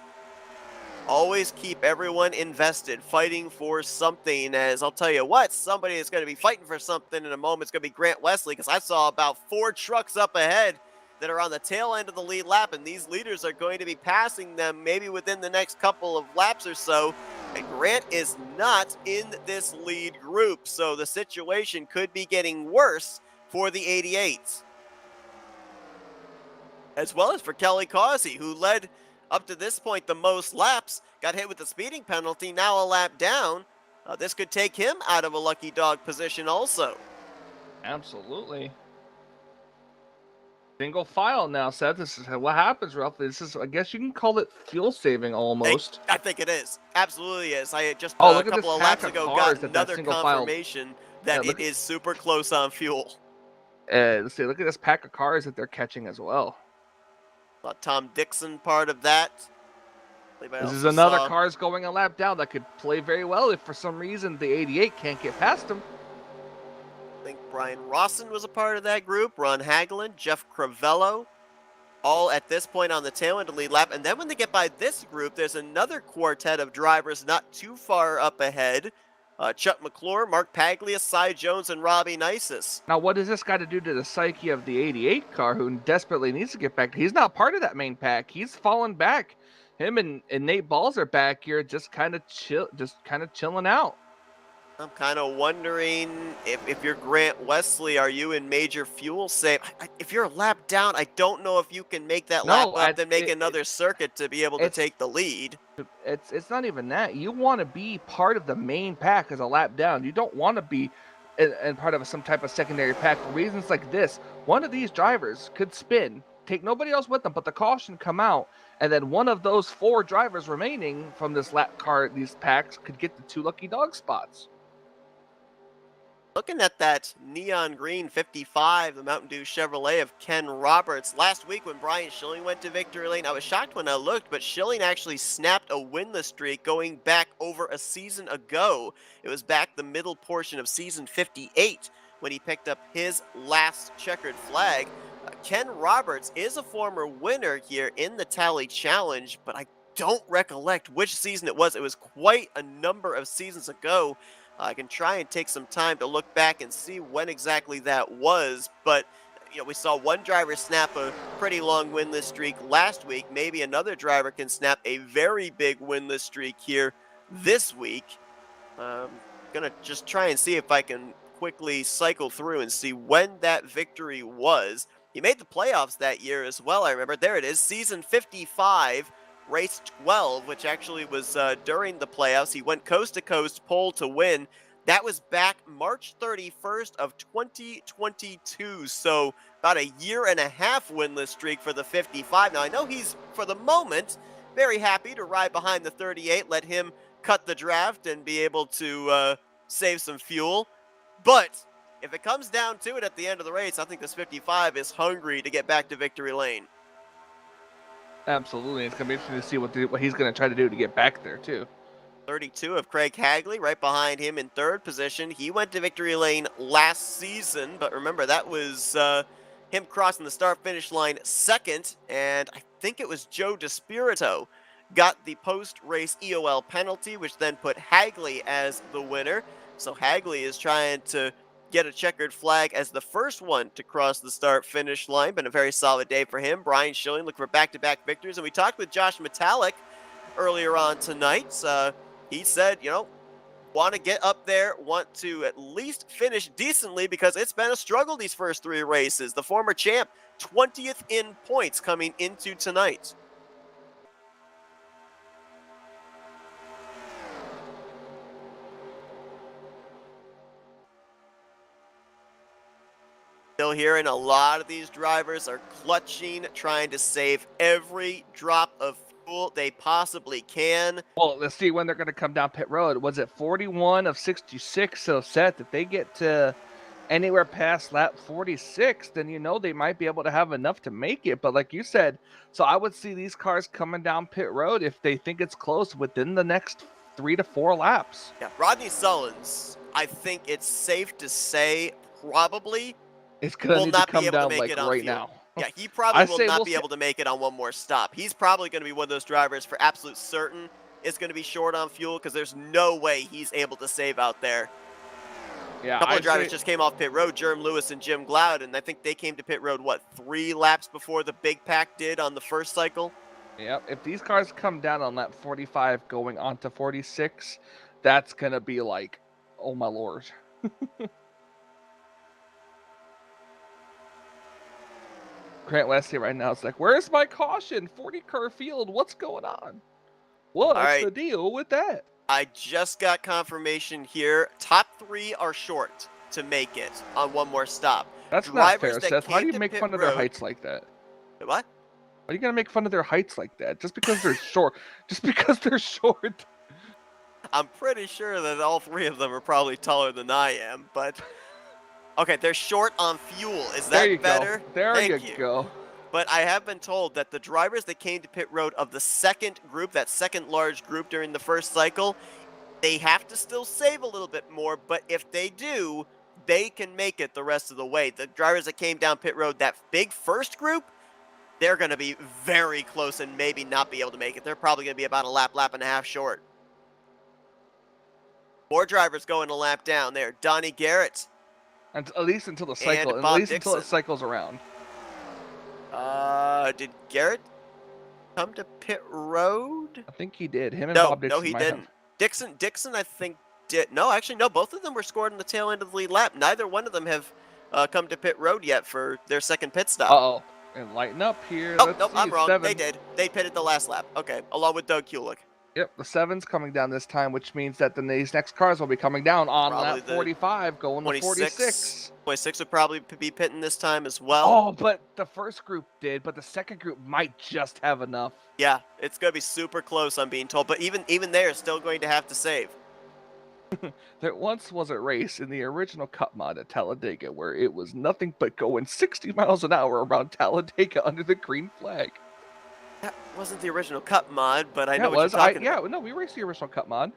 A: Always keep everyone invested, fighting for something. As I'll tell you what, somebody is going to be fighting for something in a moment. It's going to be Grant Wesley, because I saw about 4 trucks up ahead that are on the tail end of the lead lap, and these leaders are going to be passing them maybe within the next couple of laps or so. And Grant is not in this lead group, so the situation could be getting worse for the 88s. As well as for Kelly Causey, who led up to this point the most laps, got hit with the speeding penalty, now a lap down. This could take him out of a lucky dog position also.
B: Absolutely. Single file now, Seth. This is what happens, roughly. This is, I guess you can call it fuel saving almost.
A: I think it is. Absolutely is. I just
B: Oh,
A: a
B: look at this
A: couple of
B: pack
A: laps
B: of
A: ago
B: cars
A: got
B: that
A: another
B: single file.
A: confirmation
B: Yeah,
A: that it is super close on fuel.
B: Let's see. Look at this pack of cars that they're catching as well.
A: Tom Dixon part of that.
B: This is another cars going a lap down that could play very well if for some reason the 88 can't get past him.
A: I think Brian Rawson was a part of that group. Ron Hagelin, Jeff Cravello, all at this point on the tail end of lead lap. And then when they get by this group, there's another quartet of drivers not too far up ahead. Chuck McClure, Mark Paglia, Cy Jones, and Robbie Nisus.
B: Now, what does this got to do to the psyche of the 88 car who desperately needs to get back? He's not part of that main pack. He's fallen back. Him and Nate Balls are back here just kind of chilling out.
A: I'm kind of wondering if you're Grant Wesley, are you in major fuel save? If you're a lap down, I don't know if you can make that lap up and make another circuit to be able to take the lead.
B: It's not even that. You want to be part of the main pack as a lap down. You don't want to be in part of some type of secondary pack for reasons like this. One of these drivers could spin, take nobody else with them, but the caution come out, and then one of those 4 drivers remaining from this lap car, these packs, could get the 2 lucky dog spots.
A: Looking at that neon green 55, the Mountain Dew Chevrolet of Ken Roberts. Last week when Brian Schilling went to victory lane, I was shocked when I looked, but Schilling actually snapped a winless streak going back over a season ago. It was back the middle portion of season 58 when he picked up his last checkered flag. Ken Roberts is a former winner here in the Tally Challenge, but I don't recollect which season it was. It was quite a number of seasons ago. I can try and take some time to look back and see when exactly that was, but we saw one driver snap a pretty long winless streak last week. Maybe another driver can snap a very big winless streak here this week. Gonna just try and see if I can quickly cycle through and see when that victory was. He made the playoffs that year as well, I remember. There it is, season 55. Race 12, which actually was during the playoffs. He went coast to coast, pole to win. That was back March 31st of 2022. So about a year and a half winless streak for the 55. Now I know he's, for the moment, very happy to ride behind the 38, let him cut the draft and be able to save some fuel. But if it comes down to it at the end of the race, I think this 55 is hungry to get back to victory lane.
B: Absolutely. It's going to be interesting to see what he's going to try to do to get back there, too.
A: 32 of Craig Hagley right behind him in 3rd position. He went to victory lane last season, but remember, that was him crossing the start-finish line 2nd, and I think it was Joe DeSpirito got the post-race EOL penalty, which then put Hagley as the winner. So Hagley is trying to get a checkered flag as the first one to cross the start-finish line. Been a very solid day for him. Brian Schilling looking for back-to-back victories. And we talked with Josh Metallic earlier on tonight. He said, want to get up there, want to at least finish decently because it's been a struggle these first 3 races. The former champ, 20th in points coming into tonight. Still hearing a lot of these drivers are clutching, trying to save every drop of fuel they possibly can.
B: Well, let's see when they're going to come down pit road. Was it 41 of 66? So set that they get to anywhere past lap 46, then they might be able to have enough to make it. But like you said, so I would see these cars coming down pit road if they think it's close within the next 3 to 4 laps.
A: Yeah, Rodney Sullins, I think it's safe to say probably
B: it's going to need to come down like right now.
A: Yeah, he probably will not be able to make it on one more stop. He's probably going to be one of those drivers for absolute certain is going to be short on fuel because there's no way he's able to save out there.
B: Yeah,
A: a couple of drivers just came off pit road, Jerm Lewis and Jim Gloud, and I think they came to pit road, 3 laps before the big pack did on the first cycle?
B: Yep, if these cars come down on lap 45 going on to 46, that's going to be like, oh my lord. Grant Wesley right now, it's like, where's my caution? 40 car field, what's going on? What's the deal with that?
A: I just got confirmation here. Top 3 are short to make it on one more stop.
B: That's not
A: Drivers
B: fair,
A: that
B: Seth. How do
A: came
B: you
A: to
B: make
A: pit
B: fun of their
A: road.
B: heights like that?
A: What?
B: Are you gonna make fun of their heights like that? Just because they're short. Just because they're short.
A: I'm pretty sure that all 3 of them are probably taller than I am, but okay, they're short on fuel. Is
B: There you
A: that better?
B: go. There you
A: Thank you.
B: go.
A: But I have been told that the drivers that came to pit road of the second group, that second large group during the first cycle, they have to still save a little bit more, but if they do, they can make it the rest of the way. The drivers that came down pit road, that big first group, they're going to be very close and maybe not be able to make it. They're probably going to be about a lap and a half short. More drivers going a lap down there. Donnie Garrett
B: And at least until the
A: and
B: cycle. At
A: Bob
B: least until it
A: Dixon.
B: cycles around.
A: Did Garrett come to pit road?
B: I think he did. Him and
A: No,
B: Bob Dixon
A: no, he
B: might
A: didn't. Dixon, I think did. No, actually, no. Both of them were scored in the tail end of the lead lap. Neither one of them have come to pit road yet for their second pit stop.
B: Uh-oh. And lighten up here.
A: Oh,
B: Let's
A: nope,
B: see.
A: I'm wrong.
B: 7.
A: They did. They pitted the last lap. Okay, along with Doug Kulik.
B: Yep, the 7's coming down this time, which means that these next cars will be coming down on
A: Probably
B: lap
A: the
B: 45, going to 46.
A: 26 would probably be pitting this time as well.
B: Oh, but the first group did, but the second group might just have enough.
A: Yeah, it's going to be super close, I'm being told. But even they're still going to have to save.
B: There once was a race in the original Cup mod at Talladega where it was nothing but going 60 miles an hour around Talladega under the green flag.
A: That wasn't the original Cup mod, but I
B: Yeah,
A: know
B: it
A: what
B: was.
A: you're talking about.
B: No, we raced the original Cup mod.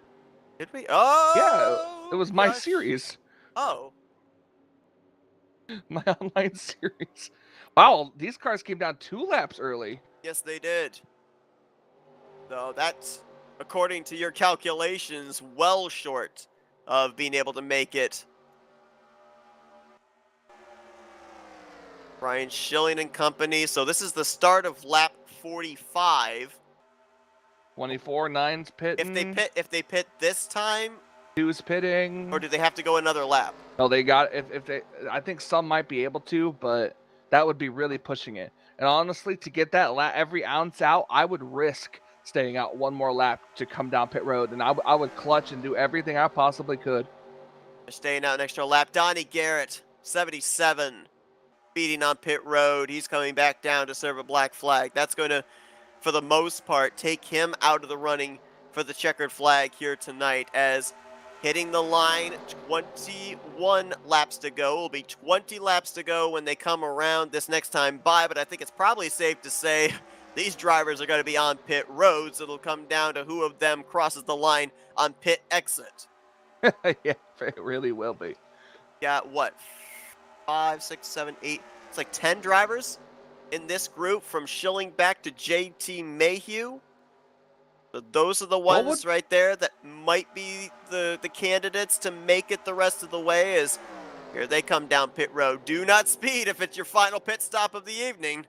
A: Did we? Oh!
B: Yeah, it was my
A: gosh.
B: series.
A: Oh.
B: My online series. Wow, these cars came down 2 laps early.
A: Yes, they did. So that's, according to your calculations, well short of being able to make it. Brian Schilling and company. So this is the start of lap 45.
B: 24, 9's pitting.
A: If they pit this time,
B: 2's pitting.
A: or do they have to go another lap?
B: No, they got if they. I think some might be able to, but that would be really pushing it. And honestly, to get that every ounce out, I would risk staying out one more lap to come down pit road, and I would clutch and do everything I possibly could.
A: They're staying out an extra lap. Donnie Garrett, 77, speeding on pit road. He's coming back down to serve a black flag. That's going to, for the most part, take him out of the running for the checkered flag here tonight, as hitting the line, 21 laps to go. Will be 20 laps to go when they come around this next time by, but I think it's probably safe to say these drivers are going to be on pit road, so it'll come down to who of them crosses the line on pit exit.
B: Yeah, it really will be.
A: Got what, 5, 6, 7, 8, it's like 10 drivers in this group from Schilling back to JT Mayhew. So those are the ones right there that might be the candidates to make it the rest of the way, as here they come down pit road. Do not speed if it's your final pit stop of the evening.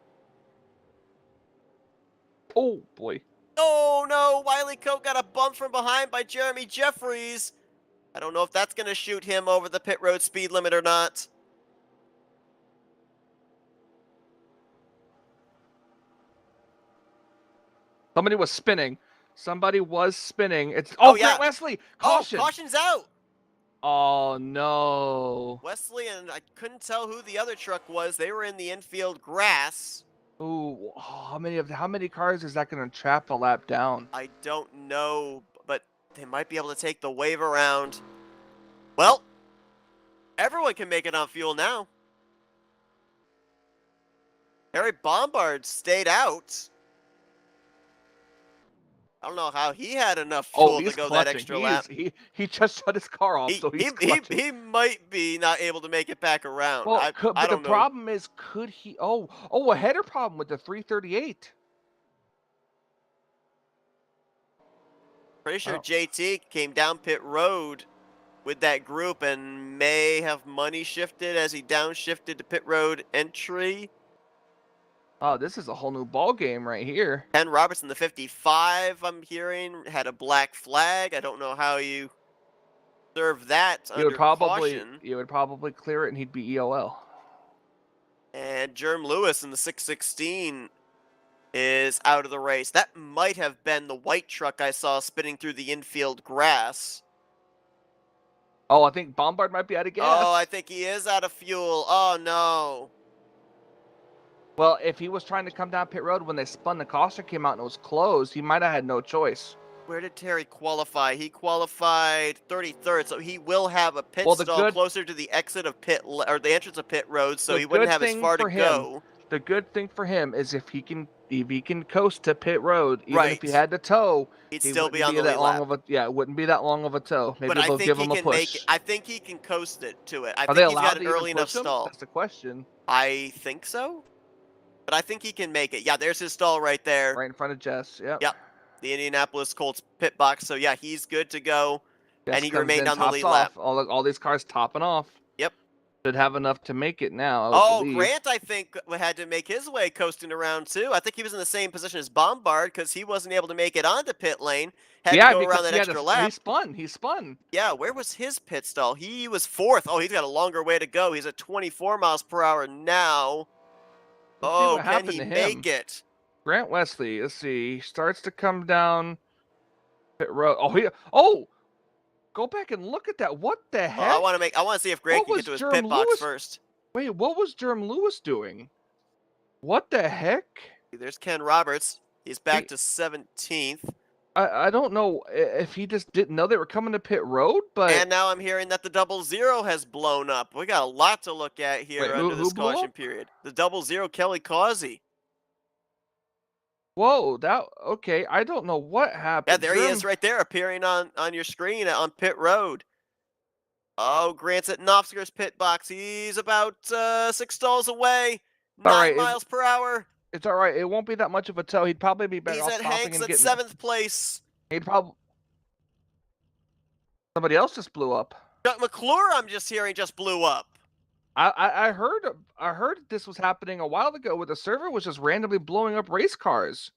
B: Oh, boy.
A: Oh, no. Wiley Coat got a bump from behind by Jeremy Jeffries. I don't know if that's going to shoot him over the pit road speed limit or not.
B: Somebody was spinning. It's
A: Oh, yeah.
B: Grant Wesley. Caution.
A: Oh, caution's out.
B: Oh, no.
A: Wesley, and I couldn't tell who the other truck was. They were in the infield grass.
B: Ooh, how many cars is that going to trap a lap down?
A: I don't know, but they might be able to take the wave around. Well, everyone can make it on fuel now. Harry Bombard stayed out. I don't know how he had enough fuel to go that extra lap.
B: He just shut his car off, so he's clutching.
A: He might be not able to make it back around.
B: Well,
A: I don't know.
B: problem is, could he? Oh, a header problem with the 338.
A: Pretty sure JT came down pit road with that group and may have money shifted as he downshifted to pit road entry.
B: Oh, this is a whole new ball game right here.
A: Ken Robertson, the 55, I'm hearing, had a black flag. I don't know how you serve that under caution.
B: You would probably clear it, and he'd be EOL.
A: And Jerm Lewis in the 616 is out of the race. That might have been the white truck I saw spinning through the infield grass.
B: Oh, I think Bombard might be out of gas.
A: Oh, I think he is out of fuel. Oh, no.
B: Well, if he was trying to come down pit road when they spun, the caution came out and it was closed, he might have had no choice.
A: Where did Terry qualify? He qualified 33rd, so he will have a pit
B: Well, the
A: stall
B: good-
A: closer to the exit of or the entrance of pit road, so
B: The
A: he wouldn't
B: good
A: have as
B: thing
A: far to
B: for him-
A: go.
B: The good thing for him is if he can coast to pit road, even if he
A: Right.
B: had to tow,
A: He'd
B: he
A: still
B: wouldn't
A: be on the
B: that
A: lead
B: long
A: lap.
B: of a it wouldn't be that long of a tow. Maybe
A: But I
B: they'll
A: think
B: give
A: he
B: him a
A: can make
B: push.
A: it. I think he can coast it to it. I
B: Are they
A: think he's
B: allowed
A: got
B: to
A: an
B: even
A: early enough
B: push him?
A: stall.
B: That's the question.
A: I think so. But I think he can make it. Yeah, there's his stall right there.
B: Right in front of Jess. Yep.
A: Yep. The Indianapolis Colts pit box. So yeah, he's good to go.
B: Jess
A: And he
B: comes
A: remained
B: in,
A: on the
B: tops
A: lead
B: off.
A: lap.
B: All these cars topping off.
A: Yep.
B: Should have enough to make it now. I
A: Oh,
B: believe.
A: Grant, I think, had to make his way coasting around too. I think he was in the same position as Bombard because he wasn't able to make it onto pit lane. Had to go around that extra lap.
B: He spun.
A: Yeah, where was his pit stall? He was 4th. Oh, he's got a longer way to go. He's at 24 miles per hour now.
B: Let's see
A: Oh,
B: what
A: can
B: happened
A: he
B: to him.
A: make it?
B: Grant Wesley, let's see, starts to come down pit road. Go back and look at that. What the heck?
A: I want to see if Grant
B: What
A: can get
B: was
A: to his
B: Jerm
A: pit box
B: Lewis-
A: first.
B: Wait, what was Jerm Lewis doing? What the heck?
A: There's Ken Roberts. He's back
B: Wait.
A: to 17th.
B: I don't know if he just didn't know they were coming to pit road, but
A: And now I'm hearing that the 00 has blown up. We got a lot to look at here
B: Wait,
A: under
B: who
A: this
B: blew
A: caution
B: up?
A: period. The 00 Kelly Causey.
B: whoa, okay. I don't know what happened.
A: Yeah, there he is right there appearing on your screen on pit road. Oh, Grant's at Knopfsker's pit box. He's about 6 stalls away. 9 miles per hour.
B: It's all right. It won't be that much of a tow. He'd probably be better
A: He's
B: off
A: at
B: stopping
A: Hanks
B: and
A: at
B: getting.
A: 7th place.
B: He'd probably. Somebody else just blew up.
A: Chuck McClure, I'm just hearing, just blew up.
B: I heard this was happening a while ago where the server was just randomly blowing up race cars.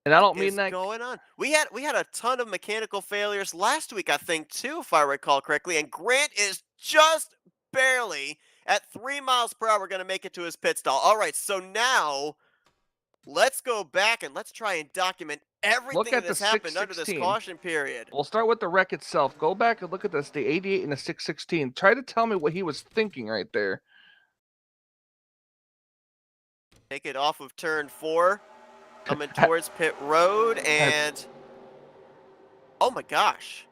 B: And I don't mean that
A: going on. We had a ton of mechanical failures last week, I think, too, if I recall correctly. And Grant is just barely at 3 miles per hour going to make it to his pit stall. All right, so now let's go back and let's try and document everything
B: at
A: that has
B: the
A: happened under this
B: 616.
A: caution period.
B: We'll start with the wreck itself. Go back and look at this, the 88 and the 616. Try to tell me what he was thinking right there.
A: Take it off of turn 4, coming towards pit road, and oh my gosh.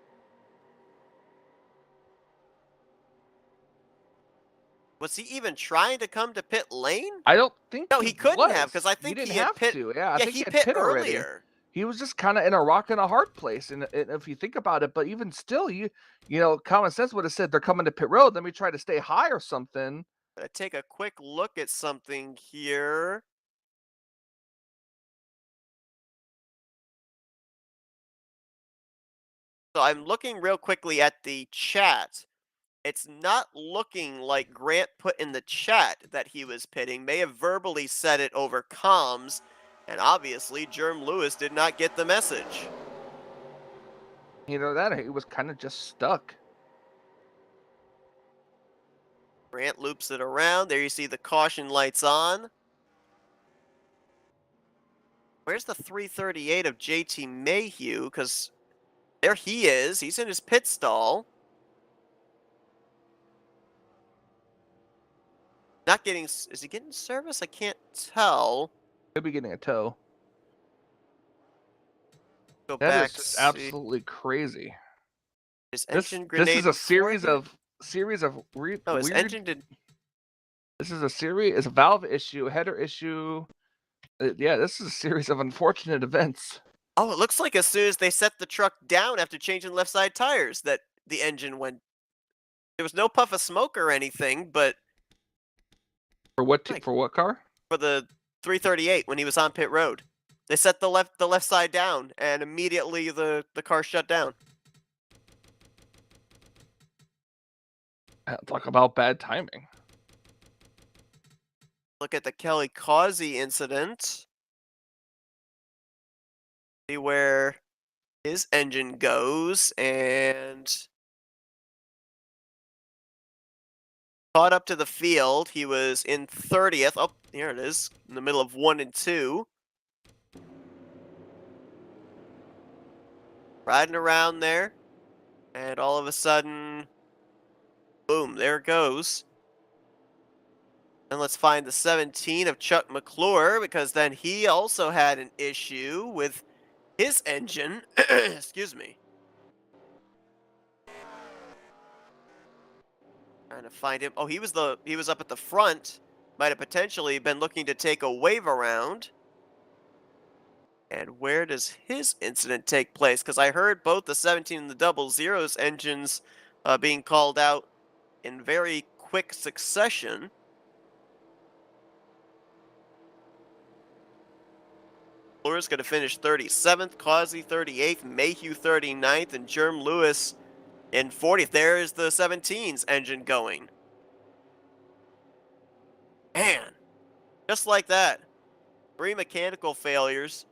A: Was he even trying to come to pit lane?
B: I don't think
A: No, he couldn't have, because I think
B: he didn't
A: he had
B: have
A: pit.
B: to. Yeah, I think
A: he
B: had
A: pit
B: already.
A: earlier.
B: He was just kind of in a rock and a hard place, and if you think about it, but even still, you know, common sense would have said they're coming to pit road. Let me try to stay high or something.
A: Gonna take a quick look at something here. So I'm looking real quickly at the chat. It's not looking like Grant put in the chat that he was pitting. May have verbally said it over comms, and obviously Jerm Lewis did not get the message.
B: Either that or he was kind of just stuck.
A: Grant loops it around. There you see the caution lights on. Where's the 338 of JT Mayhew? Because there he is. He's in his pit stall. Not getting, is he getting service? I can't tell.
B: He'll be getting a tow.
A: Go
B: That
A: back.
B: is just absolutely crazy.
A: His
B: This
A: engine grenade.
B: is a series
A: before
B: of weird.
A: No, his engine did.
B: This is a valve issue, a header issue. Yeah, this is a series of unfortunate events.
A: Oh, it looks like as soon as they set the truck down after changing left side tires, that the engine went. There was no puff of smoke or anything, but
B: For what car?
A: for the 338 when he was on pit road, they set the left side down, and immediately the car shut down.
B: Talk about bad timing.
A: Look at the Kelly Causey incident. See where his engine goes, and caught up to the field. He was in 30th. Oh, here it is, in the middle of 1 and 2. riding around there. And all of a sudden, boom, there it goes. And let's find the 17 of Chuck McClure, because then he also had an issue with his engine. Excuse me. Trying to find him. Oh, he was up at the front. Might have potentially been looking to take a wave around. And where does his incident take place? Because I heard both the 17 and the double zeros engines being called out in very quick succession. Flores going to finish 37th, Causey 38th, Mayhew 39th, and Jerm Lewis in 40th. There is the 17's engine going. Man, just like that. 3 mechanical failures,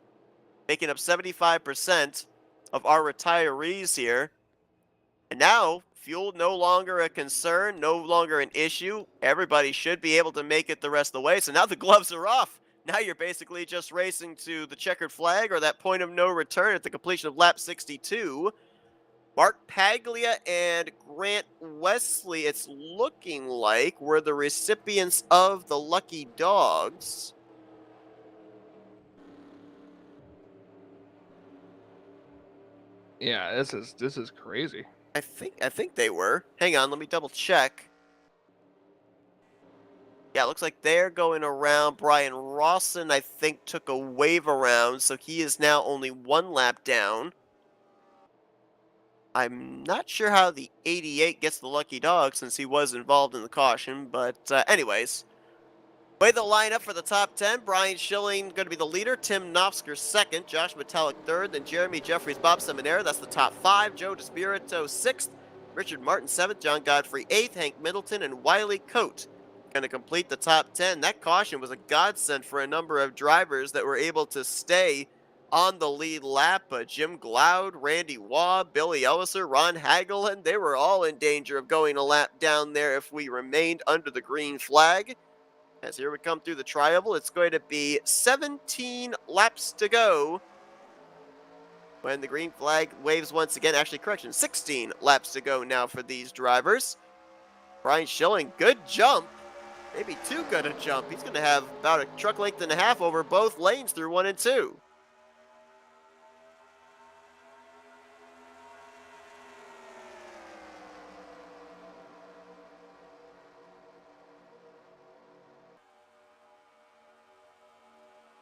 A: making up 75% of our retirees here. And now, fuel no longer a concern, no longer an issue. Everybody should be able to make it the rest of the way. So now the gloves are off. Now you're basically just racing to the checkered flag or that point of no return at the completion of lap 62. Mark Paglia and Grant Wesley, it's looking like, were the recipients of the lucky dogs.
B: Yeah, this is crazy.
A: I think they were. Hang on, let me double check. Yeah, it looks like they're going around. Brian Rawson, I think, took a wave around, so he is now only 1 lap down. I'm not sure how the 88 gets the lucky dog since he was involved in the caution, but anyways. Way the lineup for the top 10. Brian Schilling going to be the leader. Tim Knopsker second. Josh Metallic third. Then Jeremy Jeffries, Bob Seminara. That's the top 5. Joe DeSpirito 6th. Richard Martin 7th. John Godfrey 8th. Hank Middleton and Wiley Coate going to complete the top 10. That caution was a godsend for a number of drivers that were able to stay on the lead lap. Jim Glaude, Randy Waugh, Billy Elliser, Ron Hagelin, they were all in danger of going a lap down there if we remained under the green flag. As here we come through the tri-oval, it's going to be 17 laps to go when the green flag waves once again. Actually, correction, 16 laps to go now for these drivers. Brian Schilling, good jump. Maybe too good a jump. He's going to have about a truck length and a half over both lanes through 1 and 2.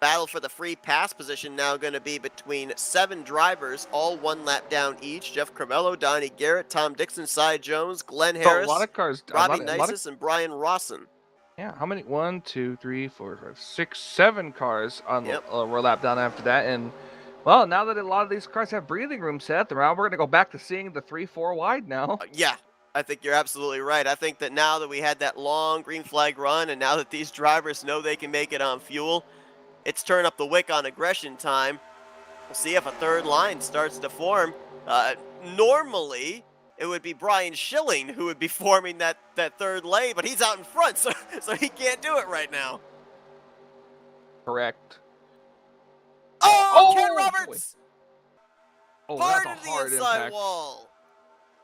A: Battle for the free pass position now going to be between 7 drivers, all 1 lap down each. Jeff Carmelo, Donnie Garrett, Tom Dixon, Cy Jones, Glenn Harris,
B: a lot of cars,
A: Robbie Nisus, and Brian Rawson.
B: Yeah, how many? 1, 2, 3, 4, 5, 6, 7 cars on
A: Yep.
B: were lap down after that. And well, now that a lot of these cars have breathing room set, we're going to go back to seeing the 3-4 wide now.
A: Yeah, I think you're absolutely right. I think that now that we had that long green flag run, and now that these drivers know they can make it on fuel, it's turn up the wick on aggression time. We'll see if a third line starts to form. Normally, it would be Brian Schilling who would be forming that third lane, but he's out in front, so he can't do it right now.
B: Correct.
A: Oh, Ken Roberts!
B: Oh,
A: Hard
B: that's a
A: into
B: hard
A: the inside
B: impact.
A: wall.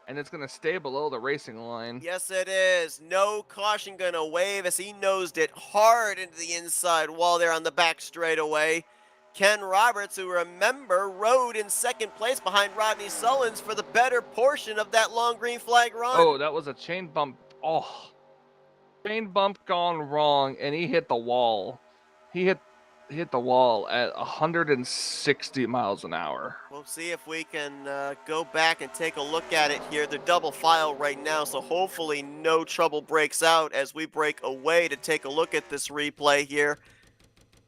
B: And it's going to stay below the racing line.
A: Yes, it is. No caution going to wave as he nosed it hard into the inside wall there on the back straightaway. Ken Roberts, who, remember, rode in second place behind Rodney Sullins for the better portion of that long green flag run.
B: Oh, that was a chain bump. Oh, chain bump gone wrong, and he hit the wall. He hit the wall at 160 miles an hour.
A: We'll see if we can go back and take a look at it here. They're double file right now, so hopefully no trouble breaks out as we break away to take a look at this replay here.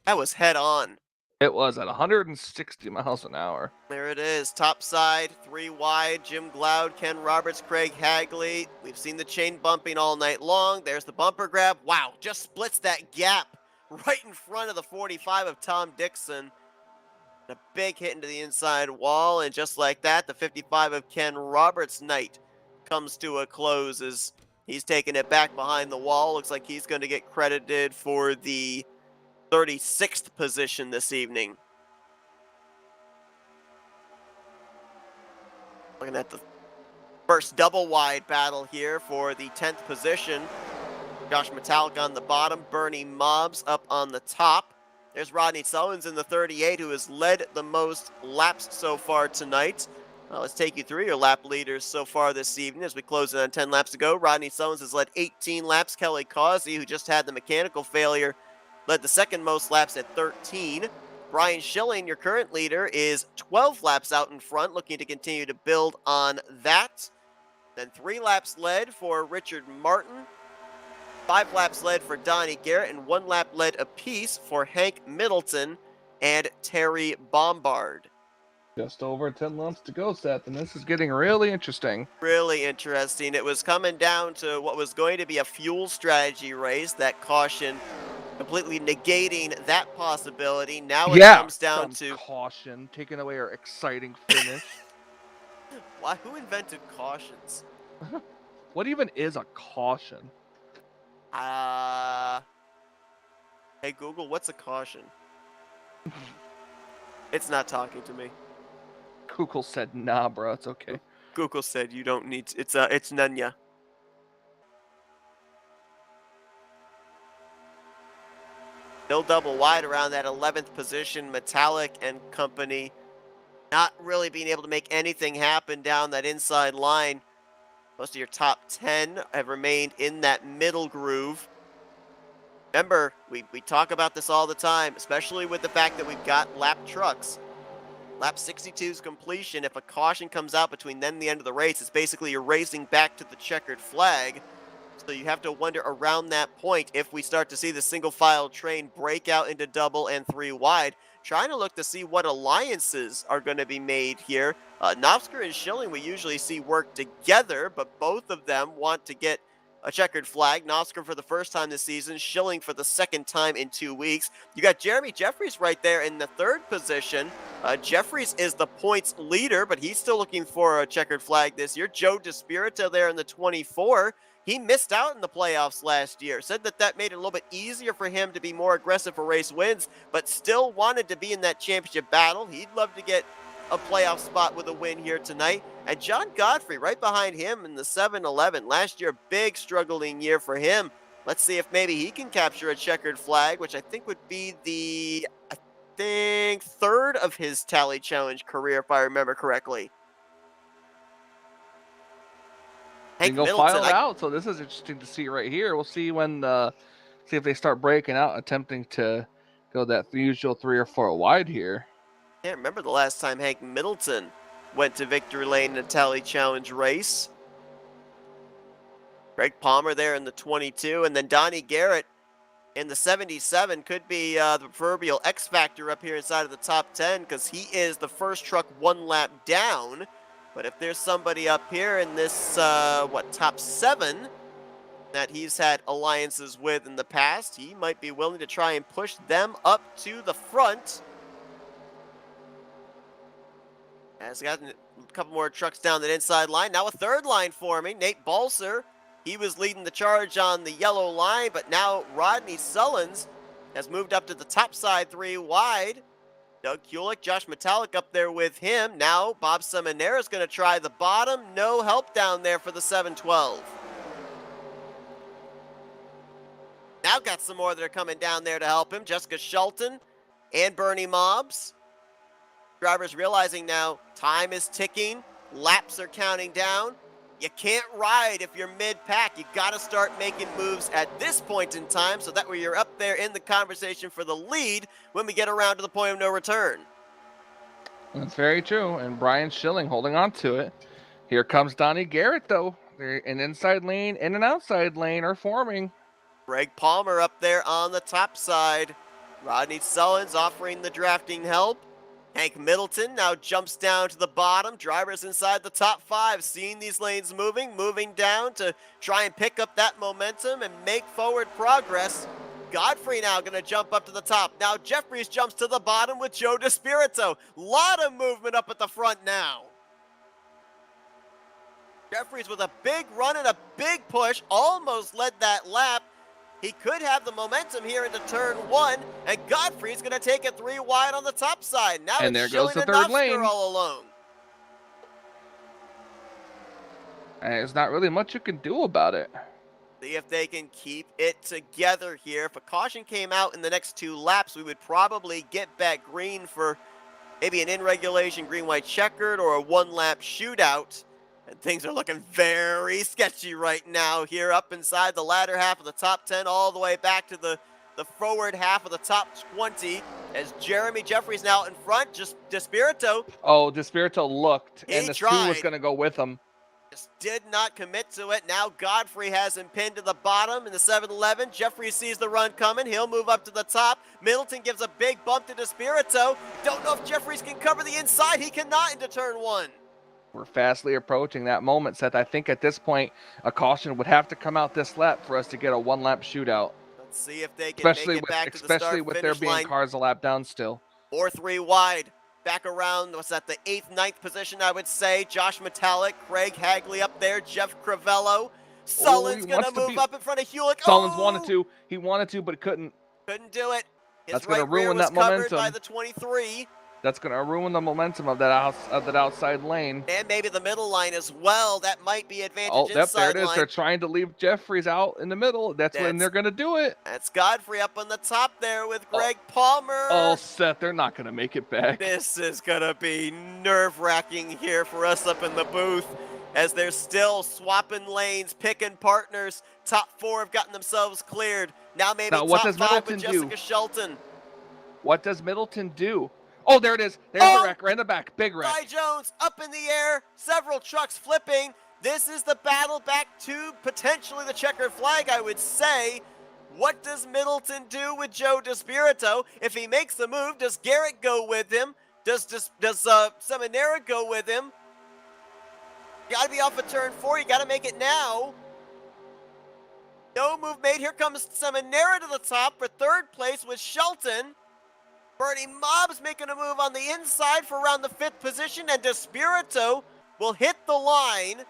A: That was head on.
B: It was at 160 miles an hour.
A: There it is. Top side, 3 wide. Jim Glaude, Ken Roberts, Craig Hagley. We've seen the chain bumping all night long. There's the bumper grab. Wow, just splits that gap right in front of the 45 of Tom Dixon. A big hit into the inside wall, and just like that, the 55 of Ken Roberts' night comes to a close as he's taking it back behind the wall. Looks like he's going to get credited for the 36th position this evening. Looking at the first double wide battle here for the 10th position. Josh Metallic on the bottom, Bernie Mobbs up on the top. There's Rodney Sullins in the 38, who has led the most laps so far tonight. Let's take you through your lap leaders so far this evening as we close in on 10 laps to go. Rodney Sullins has led 18 laps. Kelly Causey, who just had the mechanical failure, led the second most laps at 13. Brian Schilling, your current leader, is 12 laps out in front, looking to continue to build on that. Then 3 laps led for Richard Martin, 5 laps led for Donnie Garrett, and 1 lap led apiece for Hank Middleton and Terry Bombard.
B: Just over 10 laps to go, Seth, and this is getting really interesting.
A: Really interesting. It was coming down to what was going to be a fuel strategy race, that caution completely negating that possibility. Now it comes down to
B: caution, taking away our exciting finish.
A: Why? Who invented cautions?
B: What even is a caution?
A: Hey Google, what's a caution? It's not talking to me.
B: Google said, "Nah, bro, it's okay."
A: Google said you don't need. It's Nunya. Still double wide around that 11th position. Metallic and company not really being able to make anything happen down that inside line. Most of your top 10 have remained in that middle groove. Remember, we talk about this all the time, especially with the fact that we've got lap trucks. Lap 62's completion, if a caution comes out between then and the end of the race, it's basically you're racing back to the checkered flag. So you have to wonder around that point if we start to see the single file train break out into double and 3 wide. Trying to look to see what alliances are going to be made here. Nofsker and Schilling we usually see work together, but both of them want to get a checkered flag. Nofsker for the first time this season, Schilling for the second time in 2 weeks. You got Jeremy Jeffries right there in the 3rd position. Jeffries is the points leader, but he's still looking for a checkered flag this year. Joe DeSpirito there in the 24. He missed out in the playoffs last year. Said that made it a little bit easier for him to be more aggressive for race wins, but still wanted to be in that championship battle. He'd love to get a playoff spot with a win here tonight. And John Godfrey right behind him in the 7-11. Last year, big struggling year for him. Let's see if maybe he can capture a checkered flag, which I think would be the, 3rd of his Tally Challenge career, if I remember correctly.
B: Single filed out, so this is interesting to see right here. We'll see when see if they start breaking out, attempting to go that usual 3 or 4 wide here.
A: Can't remember the last time Hank Middleton went to victory lane in a Tally Challenge race. Greg Palmer there in the 22, and then Donnie Garrett in the 77 could be the proverbial X factor up here inside of the top 10 because he is the first truck 1 lap down. But if there's somebody up here in this, top 7 that he's had alliances with in the past, he might be willing to try and push them up to the front. Has got a couple more trucks down that inside line. Now a 3rd line forming. Nate Balser, he was leading the charge on the yellow line, but now Rodney Sullins has moved up to the top side 3 wide. Doug Kulik, Josh Metallic up there with him. Now Bob Seminara is going to try the bottom. No help down there for the 712. Now got some more that are coming down there to help him. Jessica Shelton and Bernie Mobbs. Drivers realizing now time is ticking. Laps are counting down. You can't ride if you're mid-pack. You got to start making moves at this point in time so that way you're up there in the conversation for the lead when we get around to the point of no return.
B: That's very true. And Brian Schilling holding on to it. Here comes Donnie Garrett, though. An inside lane and an outside lane are forming.
A: Greg Palmer up there on the top side. Rodney Sullins offering the drafting help. Hank Middleton now jumps down to the bottom. Drivers inside the top 5, seeing these lanes moving down to try and pick up that momentum and make forward progress. Godfrey now going to jump up to the top. Now Jeffries jumps to the bottom with Joe DeSpirito. Lot of movement up at the front now. Jeffries with a big run and a big push, almost led that lap. He could have the momentum here into turn 1, and Godfrey's going to take it 3 wide on the top side. Now
B: and
A: it's
B: there goes the
A: Schilling and
B: 3rd
A: Nofsker
B: lane.
A: all alone.
B: And there's not really much you can do about it.
A: See if they can keep it together here. If a caution came out in the next 2 laps, we would probably get back green for maybe an in-regulation green-white checkered or a 1-lap shootout. And things are looking very sketchy right now here up inside the latter half of the top 10 all the way back to the forward half of the top 20 as Jeremy Jeffries now in front. Just Despirito.
B: Oh, Despirito looked, and
A: He
B: this 2 was
A: tried.
B: going to go with him.
A: Just did not commit to it. Now Godfrey has him pinned to the bottom in the 7-Eleven. Jeffries sees the run coming. He'll move up to the top. Middleton gives a big bump to Despirito. Don't know if Jeffries can cover the inside. He cannot into turn 1.
B: We're fastly approaching that moment, Seth. I think at this point, a caution would have to come out this lap for us to get a 1-lap shootout.
A: Let's see if they can make it back to the
B: Especially with there being
A: line.
B: cars a lap down still.
A: 4-3 wide. Back around, what's that, the 8th, 9th position, I would say. Josh Metallic, Craig Hagley up there, Jeff Crivello. Sullen's going to move up in front of Hewlick.
B: Sullen's wanted to. He wanted to, but couldn't.
A: Couldn't do it. His
B: That's going to ruin that
A: momentum.
B: momentum.
A: By the 23.
B: That's going to ruin the momentum of that outside lane.
A: And maybe the middle line as well. That might be advantage
B: inside there it is.
A: line.
B: They're trying to leave Jeffries out in the middle. That's when they're going to do it.
A: That's Godfrey up on the top there with Greg Palmer.
B: Oh, Seth, they're not going to make it back.
A: This is going to be nerve-wracking here for us up in the booth as they're still swapping lanes, picking partners. Top 4 have gotten themselves cleared. Now maybe
B: what
A: top
B: does
A: 5
B: Middleton
A: with
B: do?
A: Jessica Shelton.
B: What does Middleton do? Oh, there it is. There's the wreck right in the back. Big wreck.
A: Ty Jones up in the air. Several trucks flipping. This is the battle back to potentially the checkered flag, I would say. What does Middleton do with Joe Despirito? If he makes the move, does Garrett go with him? Does Seminara go with him? You got to be off of turn 4. You got to make it now. No move made. Here comes Seminara to the top for 3rd place with Shelton. Bernie Mobbs making a move on the inside for around the 5th position, and Despirito will hit the line.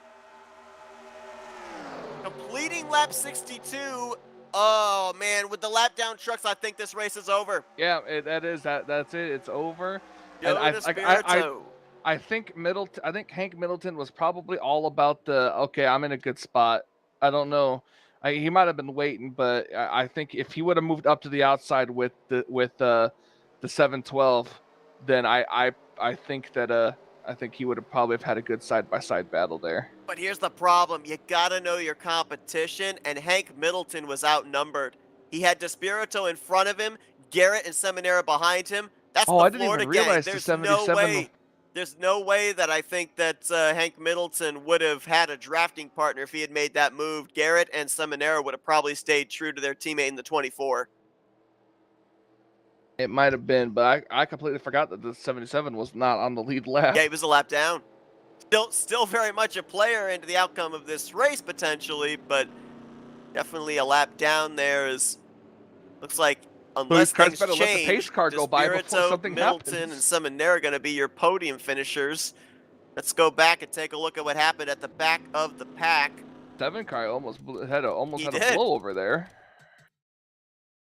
A: Completing lap 62. Oh, man, with the lap down trucks, I think this race is over.
B: Yeah, that's it. It's over.
A: Joe Despirito.
B: I think Hank Middleton was probably all about okay, I'm in a good spot. I don't know. He might have been waiting, but I think if he would have moved up to the outside with the 712, then I think that I think he would have probably had a good side-by-side battle there.
A: But here's the problem. You got to know your competition, and Hank Middleton was outnumbered. He had Despirito in front of him, Garrett and Seminara behind him. That's the
B: I didn't
A: Florida
B: even realize
A: gang.
B: the 77.
A: There's no way that I think that Hank Middleton would have had a drafting partner if he had made that move. Garrett and Seminara would have probably stayed true to their teammate in the 24.
B: It might have been, but I completely forgot that the 77 was not on the lead lap.
A: Yeah, he was a lap down. Still very much a player into the outcome of this race potentially, but definitely a lap down there. Looks like unless things change,
B: let the pace car go by before something
A: Middleton
B: happens.
A: and Seminara are going to be your podium finishers. Let's go back and take a look at what happened at the back of the pack.
B: 7 car almost had a blow over there.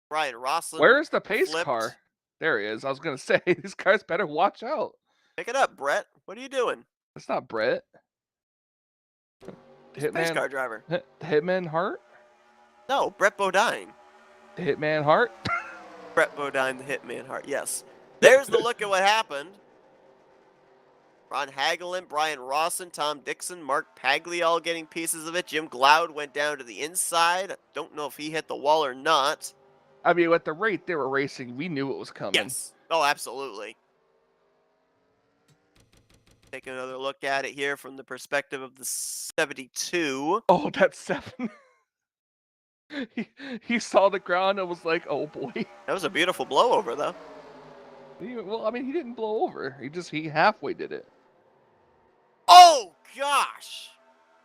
A: Brian Rosslin.
B: Where's the pace car? There he is. I was going to say, these cars better watch out.
A: Pick it up, Brett. What are you doing?
B: It's not Brett.
A: The pace car driver.
B: The Hitman Hart?
A: No, Brett Bodine.
B: The Hitman Hart?
A: Brett Bodine, the Hitman Hart, yes. There's the look at what happened. Ron Hagelin, Brian Rawson, Tom Dixon, Mark Pagli all getting pieces of it. Jim Glaude went down to the inside. I don't know if he hit the wall or not.
B: I mean, at the rate they were racing, we knew it was coming.
A: Yes. Oh, absolutely. Take another look at it here from the perspective of the 72.
B: Oh, that's 7. he saw the ground and was like, oh boy.
A: That was a beautiful blowover, though.
B: Well, I mean, he didn't blow over. He halfway did it.
A: Oh, gosh.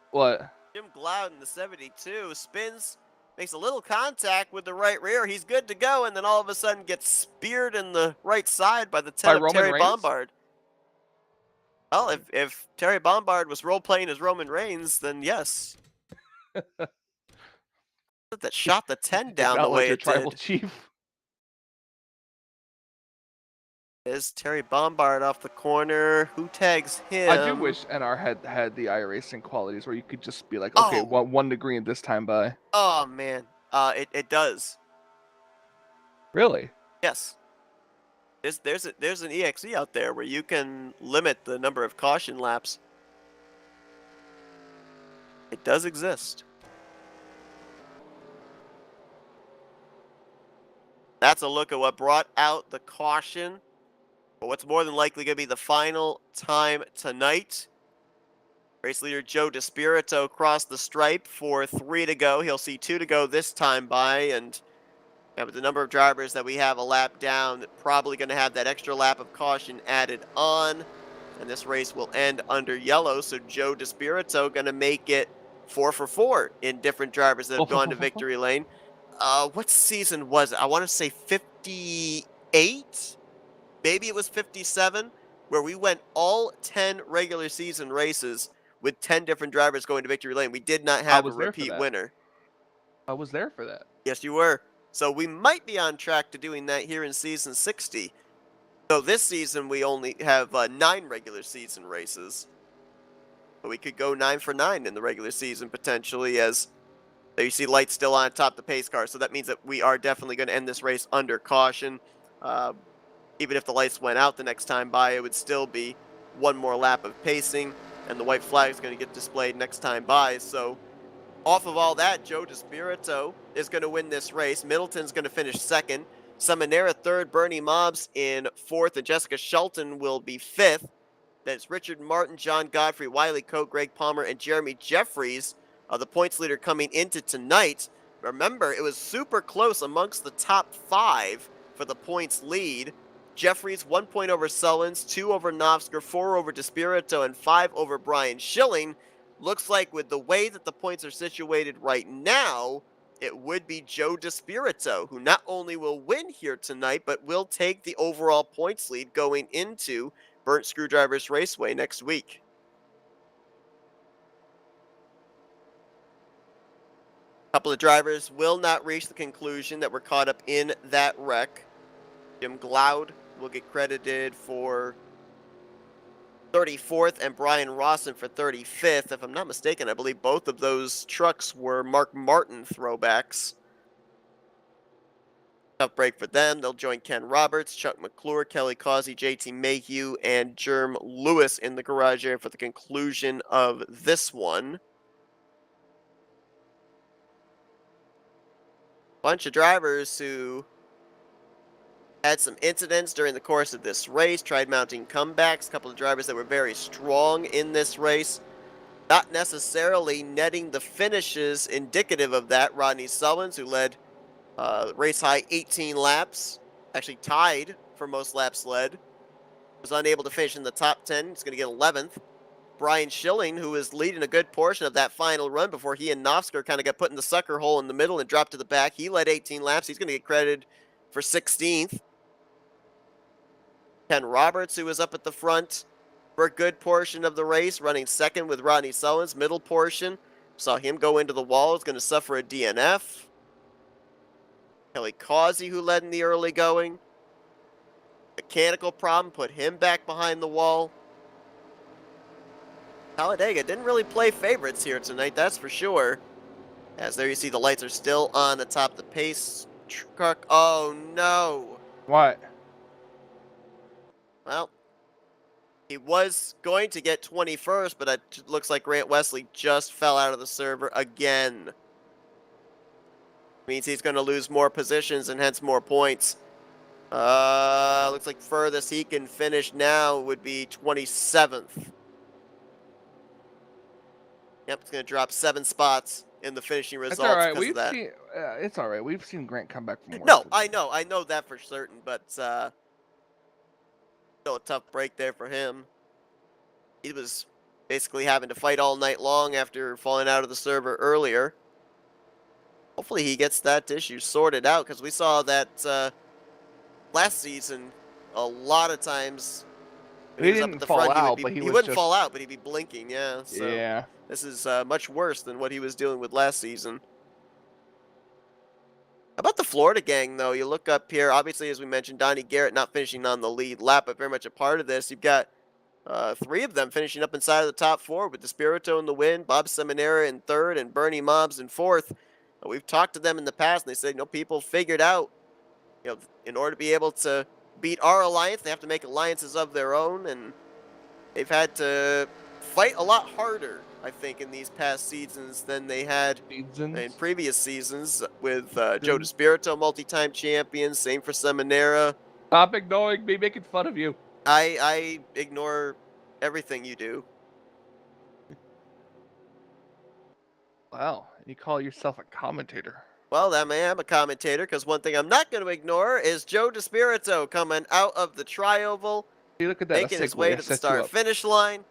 B: What?
A: Jim Glaude in the 72 spins, makes a little contact with the right rear. He's good to go, and then all of a sudden gets speared in the right side by the 10 of Terry Bombard. Well, if Terry Bombard was role-playing as Roman Reigns, then yes. That shot the 10 down the way it
B: tribal
A: did.
B: chief.
A: Is Terry Bombard off the corner? Who tags him?
B: I do wish NR had the iRacing qualities where you could just be like, okay,
A: Oh.
B: 1 degree in this time by.
A: Oh man, it does.
B: Really?
A: Yes. There's an EXE out there where you can limit the number of caution laps. It does exist. That's a look at what brought out the caution, but what's more than likely going to be the final time tonight. Race leader Joe DeSpirito crossed the stripe for 3 to go. He'll see 2 to go this time by, and with the number of drivers that we have a lap down, probably going to have that extra lap of caution added on, and this race will end under yellow. So Joe DeSpirito going to make it 4 for 4 in different drivers that have gone to victory lane. What season was it? I want to say 58, maybe it was 57, where we went all 10 regular season races with 10 different drivers going to victory lane. We did not have a repeat winner.
B: I was there for that.
A: Yes, you were. So we might be on track to doing that here in season 60. So this season we only have 9 regular season races. But we could go 9 for 9 in the regular season potentially, as there you see lights still on top the pace car. So that means that we are definitely going to end this race under caution. Even if the lights went out the next time by, it would still be 1 more lap of pacing, and the white flag is going to get displayed next time by. So off of all that, Joe DeSpirito is going to win this race. Middleton's going to finish 2nd. Seminara 3rd, Bernie Mobbs in 4th, and Jessica Shelton will be 5th. That's Richard Martin, John Godfrey, Wiley Coe, Greg Palmer, and Jeremy Jeffries, the points leader coming into tonight. Remember, it was super close amongst the top 5 for the points lead. Jeffries 1 point over Sullins, 2 over Novsker, 4 over DeSpirito, and 5 over Brian Schilling. Looks like with the way that the points are situated right now, it would be Joe DeSpirito, who not only will win here tonight, but will take the overall points lead going into Burnt Screwdrivers Raceway next week. A couple of drivers will not reach the conclusion that were caught up in that wreck. Jim Glaude will get credited for 34th and Brian Rawson for 35th. If I'm not mistaken, I believe both of those trucks were Mark Martin throwbacks. Tough break for them. They'll join Ken Roberts, Chuck McClure, Kelly Causey, JT Mayhew, and Jerm Lewis in the garage area for the conclusion of this one. Bunch of drivers who had some incidents during the course of this race, tried mounting comebacks. A couple of drivers that were very strong in this race, not necessarily netting the finishes indicative of that. Rodney Sullins, who led race high 18 laps, actually tied for most laps led, was unable to finish in the top 10. He's going to get 11th. Brian Schilling, who was leading a good portion of that final run before he and Novsker kind of got put in the sucker hole in the middle and dropped to the back. He led 18 laps. He's going to get credited for 16th. Ken Roberts, who was up at the front for a good portion of the race, running 2nd with Rodney Sullins. Middle portion, saw him go into the wall. Is going to suffer a DNF. Kelly Causey, who led in the early going. Mechanical problem put him back behind the wall. Talladega didn't really play favorites here tonight, that's for sure. As there you see the lights are still on atop the pace truck. Oh no.
B: What?
A: Well, he was going to get 21st, but it looks like Grant Wesley just fell out of the server again. Means he's going to lose more positions and hence more points. Looks like furthest he can finish now would be 27th. Yep, it's going to drop 7 spots in the finishing results.
B: It's all right.
A: Because of that.
B: It's all right. We've seen Grant come back from worse.
A: No, I know that for certain, but still a tough break there for him. He was basically having to fight all night long after falling out of the server earlier. Hopefully he gets that issue sorted out, because we saw that last season a lot of times.
B: He didn't fall out, but
A: he wouldn't fall out, but he'd be blinking. Yeah. So
B: yeah.
A: This is much worse than what he was dealing with last season. About the Florida gang, though? You look up here, obviously, as we mentioned, Donnie Garrett not finishing on the lead lap, but very much a part of this. You've got three of them finishing up inside of the top four with Despirito in the win, Bob Seminara in third, and Bernie Mobbs in fourth. We've talked to them in the past, and they said, people figured out, in order to be able to beat our alliance, they have to make alliances of their own, and they've had to fight a lot harder, I think, in these past seasons than they had in previous seasons with Joe Despirito, multi-time champion. Same for Seminara.
B: Stop ignoring me, making fun of you.
A: I ignore everything you do.
B: Wow, you call yourself a commentator.
A: Well, I am a commentator, because one thing I'm not going to ignore is Joe Despirito coming out of the tri-oval,
B: Hey, look at that,
A: making his way to the start-finish line.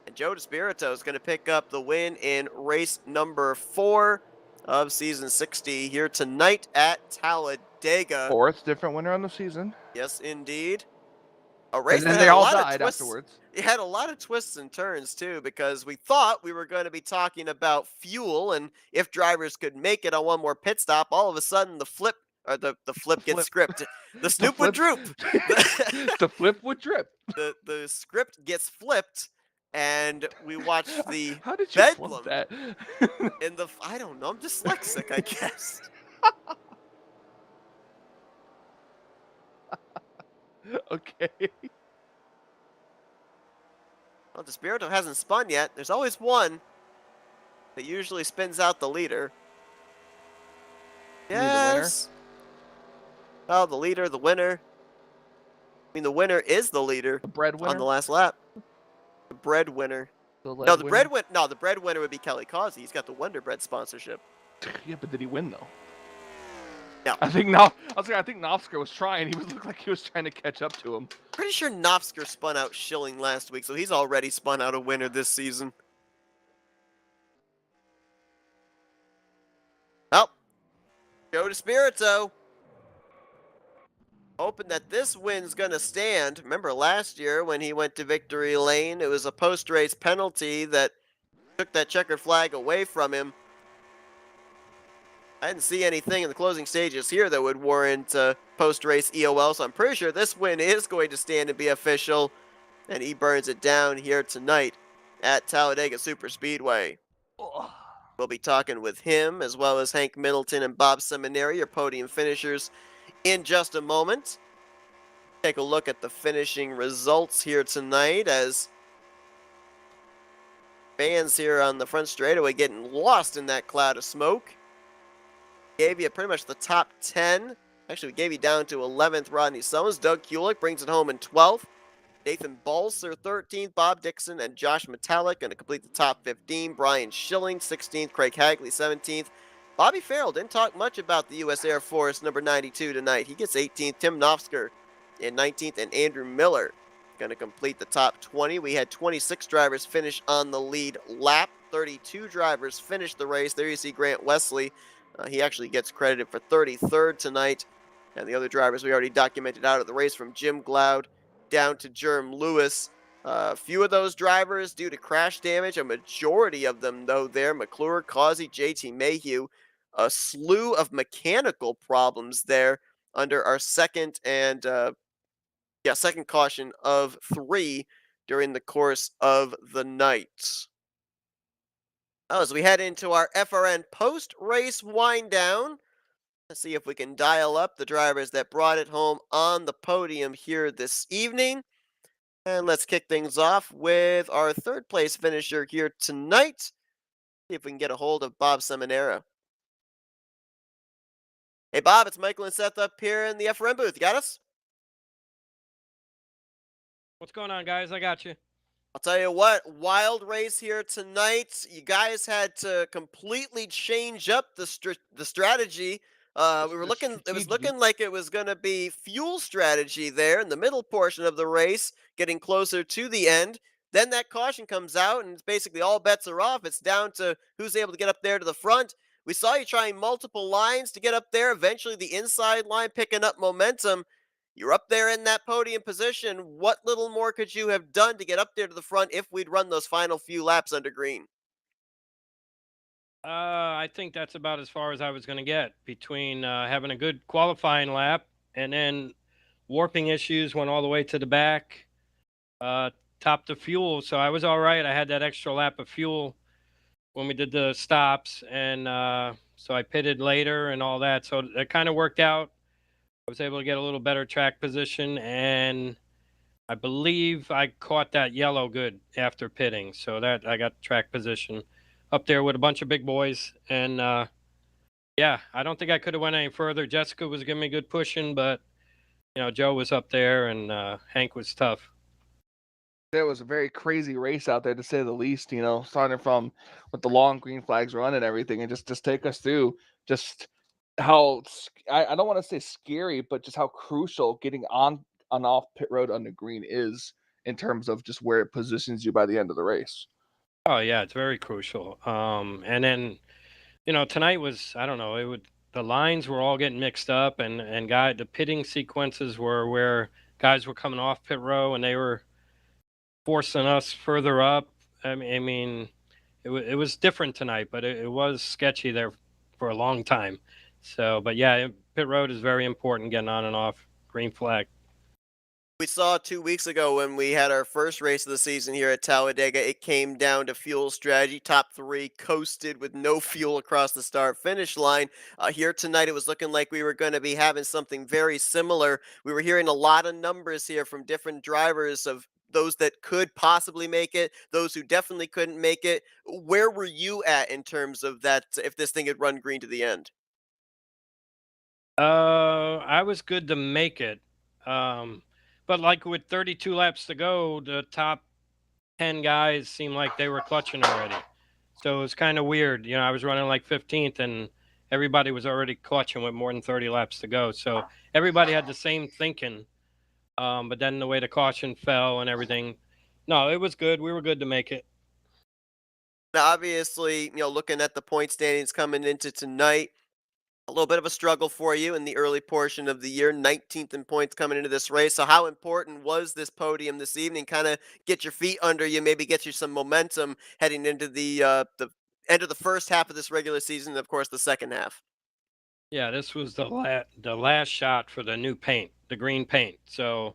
A: And Joe Despirito is going to pick up the win in race number 4 of season 60 here tonight at Talladega.
B: Fourth different winner on the season.
A: Yes, indeed. A race
B: and then
A: that
B: they
A: had
B: all
A: a lot
B: died
A: of twists.
B: afterwards.
A: It had a lot of twists and turns, too, because we thought we were going to be talking about fuel and if drivers could make it on one more pit stop. All of a sudden, the flip gets script. The snoop would droop.
B: The flip would drip.
A: The script gets flipped, and we watched the
B: How did you
A: bedlam
B: flip that?
A: in the. I don't know. I'm dyslexic, I guess.
B: Okay.
A: Well, Despirito hasn't spun yet. There's always one that usually spins out the leader. Yes. Oh, the leader, the winner. I mean, the winner is the leader.
B: The breadwinner
A: on the last lap. The breadwinner. No, the breadwinner would be Kelly Causey. He's got the Wonder Bread sponsorship.
B: Yeah, but did he win though?
A: Yeah.
B: I think Nofsker was trying. He looked like he was trying to catch up to him.
A: Pretty sure Nofsker spun out Schilling last week, so he's already spun out a winner this season. Well, Joe Despirito, hoping that this win's gonna stand. Remember last year when he went to victory lane, it was a post-race penalty that took that checkered flag away from him. I didn't see anything in the closing stages here that would warrant post-race EOL, so I'm pretty sure this win is going to stand and be official, and he burns it down here tonight at Talladega Superspeedway. We'll be talking with him, as well as Hank Middleton and Bob Seminari, your podium finishers, in just a moment. Take a look at the finishing results here tonight, as fans here on the front straightaway getting lost in that cloud of smoke. Gave you pretty much the top 10. Actually, we gave you down to 11th, Rodney Summers. Doug Kulik brings it home in 12th. Nathan Balser, 13th. Bob Dixon and Josh Metallic going to complete the top 15. Brian Schilling, 16th. Craig Hagley, 17th. Bobby Farrell didn't talk much about the U.S. Air Force, number 92 tonight. He gets 18th. Tim Nofsker in 19th. And Andrew Miller going to complete the top 20. We had 26 drivers finish on the lead lap. 32 drivers finished the race. There you see Grant Wesley. He actually gets credited for 33rd tonight. And the other drivers we already documented out of the race, from Jim Gloud down to Jerm Lewis. A few of those drivers due to crash damage. A majority of them, though, there. McClure, Causey, JT Mayhew. A slew of mechanical problems there under our second caution of 3 during the course of the night. As we head into our FRN post-race wind down, let's see if we can dial up the drivers that brought it home on the podium here this evening. And let's kick things off with our third place finisher here tonight. See if we can get a hold of Bob Seminara. Hey Bob, it's Michael and Seth up here in the FRN booth. You got us?
D: What's going on, guys? I got you.
A: I'll tell you what, wild race here tonight. You guys had to completely change up the strategy. It was looking like it was going to be fuel strategy there in the middle portion of the race, getting closer to the end. Then that caution comes out, and it's basically all bets are off. It's down to who's able to get up there to the front. We saw you trying multiple lines to get up there. Eventually, the inside line picking up momentum. You're up there in that podium position. What little more could you have done to get up there to the front if we'd run those final few laps under green?
D: I think that's about as far as I was going to get between having a good qualifying lap and then warping issues went all the way to the back, uh, topped the fuel. So I was all right. I had that extra lap of fuel when we did the stops. And so I pitted later and all that. So it kind of worked out. I was able to get a little better track position. And I believe I caught that yellow good after pitting. So that I got track position up there with a bunch of big boys. And yeah, I don't think I could have went any further. Jessica was giving me good pushing, but Joe was up there and Hank was tough.
B: There was a very crazy race out there, to say the least. Starting from with the long green flags run and everything, and just take us through just how I don't want to say scary, but just how crucial getting on and off pit road on the green is in terms of just where it positions you by the end of the race.
D: Oh yeah, it's very crucial. And then tonight was, I don't know, the lines were all getting mixed up, and the pitting sequences were where guys were coming off pit row and they were forcing us further up. I mean, it was different tonight, but it was sketchy there for a long time. So, but yeah, pit road is very important, getting on and off green flag.
A: We saw 2 weeks ago when we had our first race of the season here at Talladega, it came down to fuel strategy. Top three coasted with no fuel across the start finish line. Here tonight, it was looking like we were going to be having something very similar. We were hearing a lot of numbers here from different drivers of those that could possibly make it, those who definitely couldn't make it. Where were you at in terms of that, if this thing had run green to the end?
D: I was good to make it. Um, but like with 32 laps to go, the top 10 guys seemed like they were clutching already. So it was kind of weird. I was running like 15th and everybody was already clutching with more than 30 laps to go. So everybody had the same thinking. But then the way the caution fell and everything, no, it was good. We were good to make it.
A: Now, obviously, looking at the point standings coming into tonight, a little bit of a struggle for you in the early portion of the year, 19th in points coming into this race. So, how important was this podium this evening? Kind of get your feet under you, maybe get you some momentum heading into the end of the first half of this regular season, and of course, the second half.
D: Yeah, this was the last shot for the new paint, the green paint. So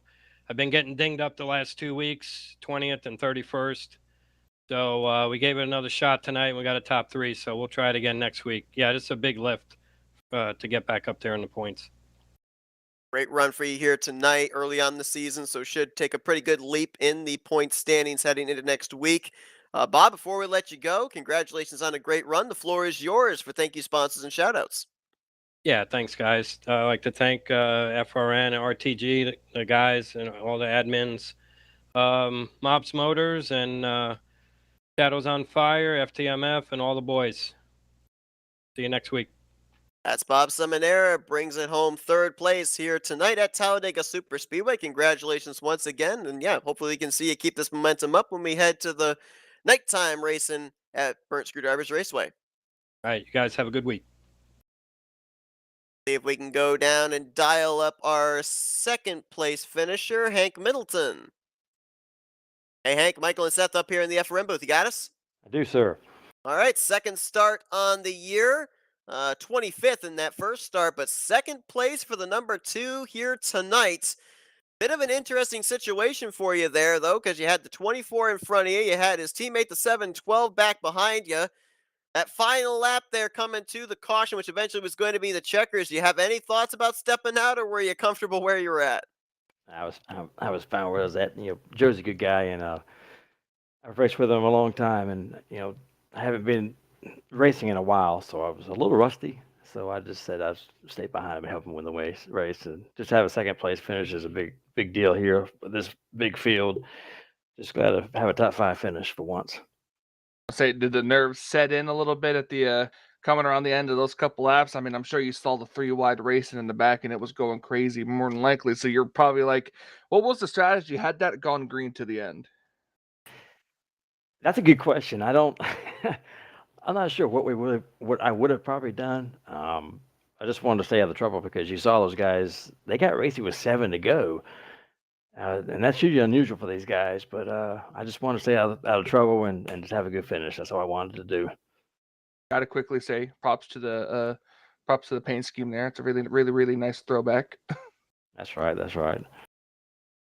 D: I've been getting dinged up the last 2 weeks, 20th and 31st. So we gave it another shot tonight. And we got a top three, so we'll try it again next week. Yeah, it's a big lift to get back up there in the points.
A: Great run for you here tonight, early on in the season, so should take a pretty good leap in the point standings heading into next week. Bob, before we let you go, congratulations on a great run. The floor is yours for thank you sponsors and shoutouts.
D: Yeah, thanks, guys. I'd like to thank FRN and RTG, the guys, and all the admins, Mobs Motors, and Shadows on Fire, FTMF, and all the boys. See you next week.
A: That's Bob Seminara, brings it home third place here tonight at Talladega Super Speedway. Congratulations once again. And yeah, hopefully we can see you keep this momentum up when we head to the nighttime racing at Burnt Screwdrivers Raceway.
D: All right, you guys have a good week.
A: See if we can go down and dial up our second place finisher, Hank Middleton. Hey, Hank, Michael, and Seth up here in the FRM booth. You got us?
E: I do, sir.
A: All right, second start on the year. 25th in that first start, but second place for the number 2 here tonight. Bit of an interesting situation for you there, though, because you had the 24 in front of you. You had his teammate, the 712, back behind you. That final lap there coming to the caution, which eventually was going to be the checkers. Do you have any thoughts about stepping out, or were you comfortable where you were at?
E: I was fine where I was at. Joe's a good guy, and I've raced with him a long time, and I haven't been racing in a while, so I was a little rusty. So I just said I'd stay behind him and help him win the race, and just have a second place finish is a big deal here with this big field. Just glad to have a top 5 finish for once.
B: Say, did the nerves set in a little bit at the coming around the end of those couple laps? I mean, I'm sure you saw the 3 wide racing in the back, and it was going crazy more than likely. So you're probably like, what was the strategy? Had that gone green to the end?
E: That's a good question. I don't. I'm not sure what I would have probably done. I just wanted to stay out of trouble because you saw those guys. They got racing with 7 to go, and that's usually unusual for these guys. But I just wanted to stay out of trouble and just have a good finish. That's all I wanted to do.
B: Gotta quickly say props to the paint scheme there. It's a really, really, really nice throwback.
E: That's right. That's right.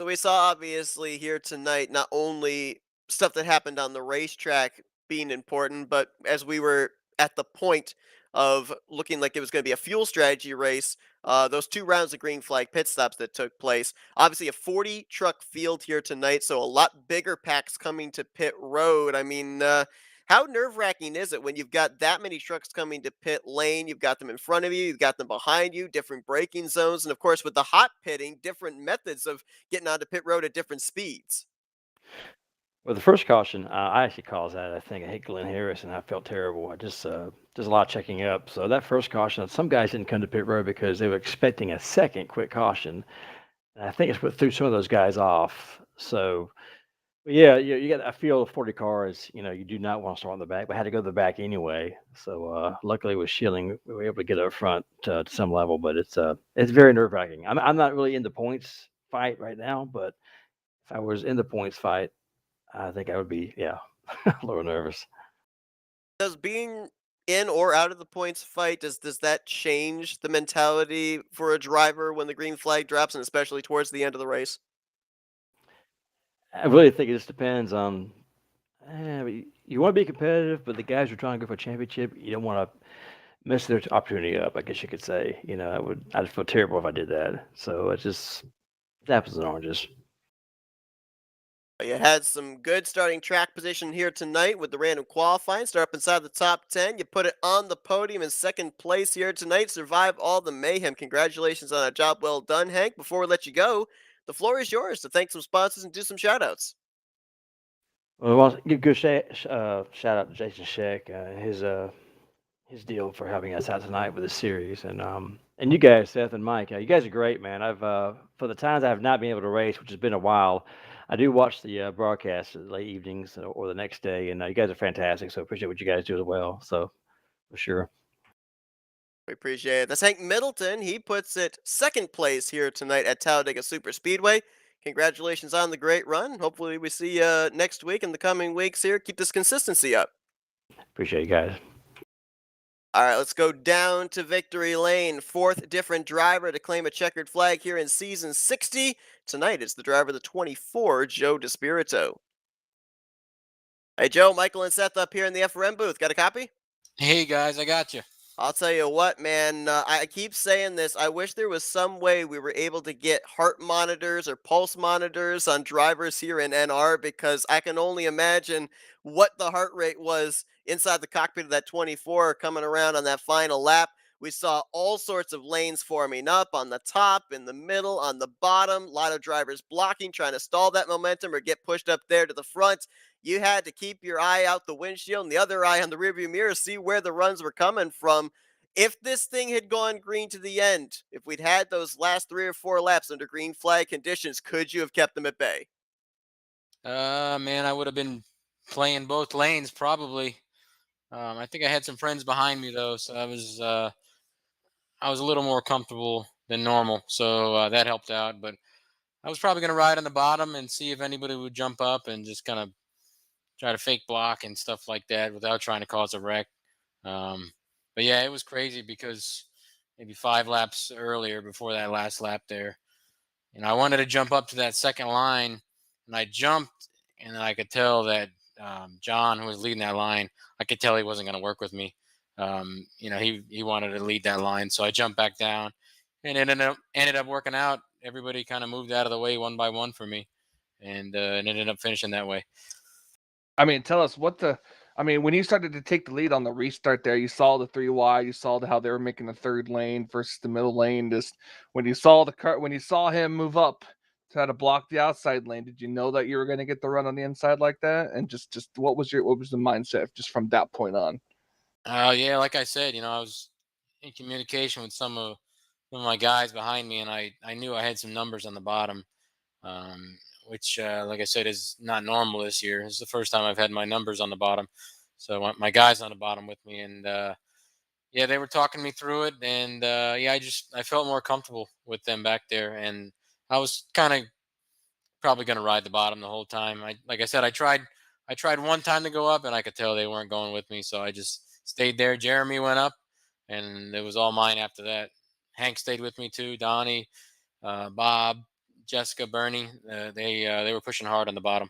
A: So we saw obviously here tonight not only stuff that happened on the racetrack being important, but as we were at the point of looking like it was going to be a fuel strategy race, those 2 rounds of green flag pit stops that took place. Obviously, a 40 truck field here tonight, so a lot bigger packs coming to pit road. I mean, how nerve wracking is it when you've got that many trucks coming to pit lane? You've got them in front of you, you've got them behind you, different braking zones, and of course, with the hot pitting, different methods of getting onto pit road at different speeds.
E: Well, the first caution, I actually caused that. I think I hit Glenn Harris, and I felt terrible. I just a lot of checking up. So that first caution, some guys didn't come to pit road because they were expecting a second quick caution, and I think it's what threw some of those guys off. So but yeah, you got a field of 40 cars. You do not want to start on the back, but I had to go to the back anyway. So luckily with shielding, we were able to get up front to some level. But it's very nerve wracking. I'm not really in the points fight right now, but if I was in the points fight, I think I would be, yeah, a little nervous.
A: Does being in or out of the points fight, does that change the mentality for a driver when the green flag drops, and especially towards the end of the race?
E: I really think it just depends on. You want to be competitive, but the guys who are trying to go for a championship, you don't want to mess their opportunity up. I guess you could say. I'd feel terrible if I did that. So it's apples and oranges.
A: You had some good starting track position here tonight with the random qualifying. Start up inside the top 10. You put it on the podium in second place here tonight. Survive all the mayhem. Congratulations on a job well done, Hank. Before we let you go, the floor is yours to thank some sponsors and do some shout outs.
E: Well, I want to give a good shout out to Jason Sheck, his deal for having us out tonight with the series, and you guys, Seth and Mike, you guys are great, man. I've for the times I have not been able to race, which has been a while, I do watch the broadcast at late evenings or the next day, and you guys are fantastic. So appreciate what you guys do as well. So for sure.
A: We appreciate it. That's Hank Middleton. He puts it second place here tonight at Talladega Super Speedway. Congratulations on the great run. Hopefully, we see you next week and the coming weeks here. Keep this consistency up.
E: Appreciate you guys.
A: All right, let's go down to victory lane. Fourth different driver to claim a checkered flag here in season 60. Tonight it's the driver of the 24, Joe DeSpirito. Hey, Joe, Michael, and Seth up here in the FRM booth. Got a copy?
F: Hey guys, I got you.
A: I'll tell you what, man. I keep saying this. I wish there was some way we were able to get heart monitors or pulse monitors on drivers here in NR, because I can only imagine what the heart rate was inside the cockpit of that 24 coming around on that final lap. We saw all sorts of lanes forming up on the top, in the middle, on the bottom. A lot of drivers blocking, trying to stall that momentum or get pushed up there to the front. You had to keep your eye out the windshield and the other eye on the rearview mirror, see where the runs were coming from. If this thing had gone green to the end, if we'd had those last 3 or 4 laps under green flag conditions, could you have kept them at bay?
F: Man, I would have been playing both lanes probably. I think I had some friends behind me though, so I was a little more comfortable than normal, so that helped out. But I was probably gonna ride on the bottom and see if anybody would jump up and just kind of try to fake block and stuff like that without trying to cause a wreck. Um, but yeah, it was crazy because maybe 5 laps earlier, before that last lap there, I wanted to jump up to that second line, and I jumped, and then I could tell that John, who was leading that line, I could tell he wasn't going to work with me. He wanted to lead that line, so I jumped back down, and it ended up working out. Everybody kind of moved out of the way one by one for me, and it ended up finishing that way.
B: I mean, tell us when you started to take the lead on the restart there, you saw the three wide, you saw how they were making the third lane versus the middle lane. Just when you saw him move up to try to block the outside lane, did you know that you were going to get the run on the inside like that? And just what was the mindset just from that point on?
F: Yeah, like I said, I was in communication with some of my guys behind me, and I knew I had some numbers on the bottom, which, like I said, is not normal this year. It's the first time I've had my numbers on the bottom. So my guys on the bottom with me, and yeah, they were talking me through it, and yeah, I felt more comfortable with them back there, and I was kind of probably going to ride the bottom the whole time. Like I said, I tried one time to go up, and I could tell they weren't going with me, so I just stayed there. Jeremy went up, and it was all mine after that. Hank stayed with me too. Donnie, Bob, Jessica, Bernie. They were pushing hard on the bottom.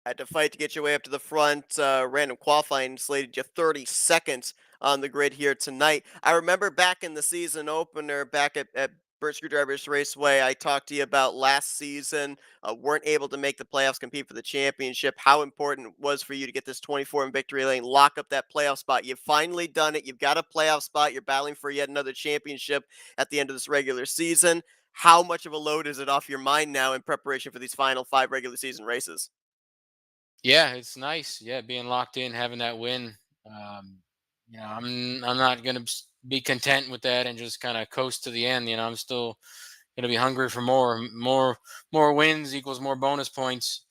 A: Had to fight to get your way up to the front. Random qualifying slated you 30 seconds on the grid here tonight. I remember back in the season opener, back at Burt Screwdrivers Raceway, I talked to you about last season. Weren't able to make the playoffs, compete for the championship. How important it was for you to get this 24 in victory lane, lock up that playoff spot. You've finally done it. You've got a playoff spot. You're battling for yet another championship at the end of this regular season. How much of a load is it off your mind now in preparation for these final 5 regular season races?
F: Yeah, it's nice. Yeah, being locked in, having that win. I'm not gonna be content with that and just kind of coast to the end. I'm still gonna be hungry for more wins equals more bonus points,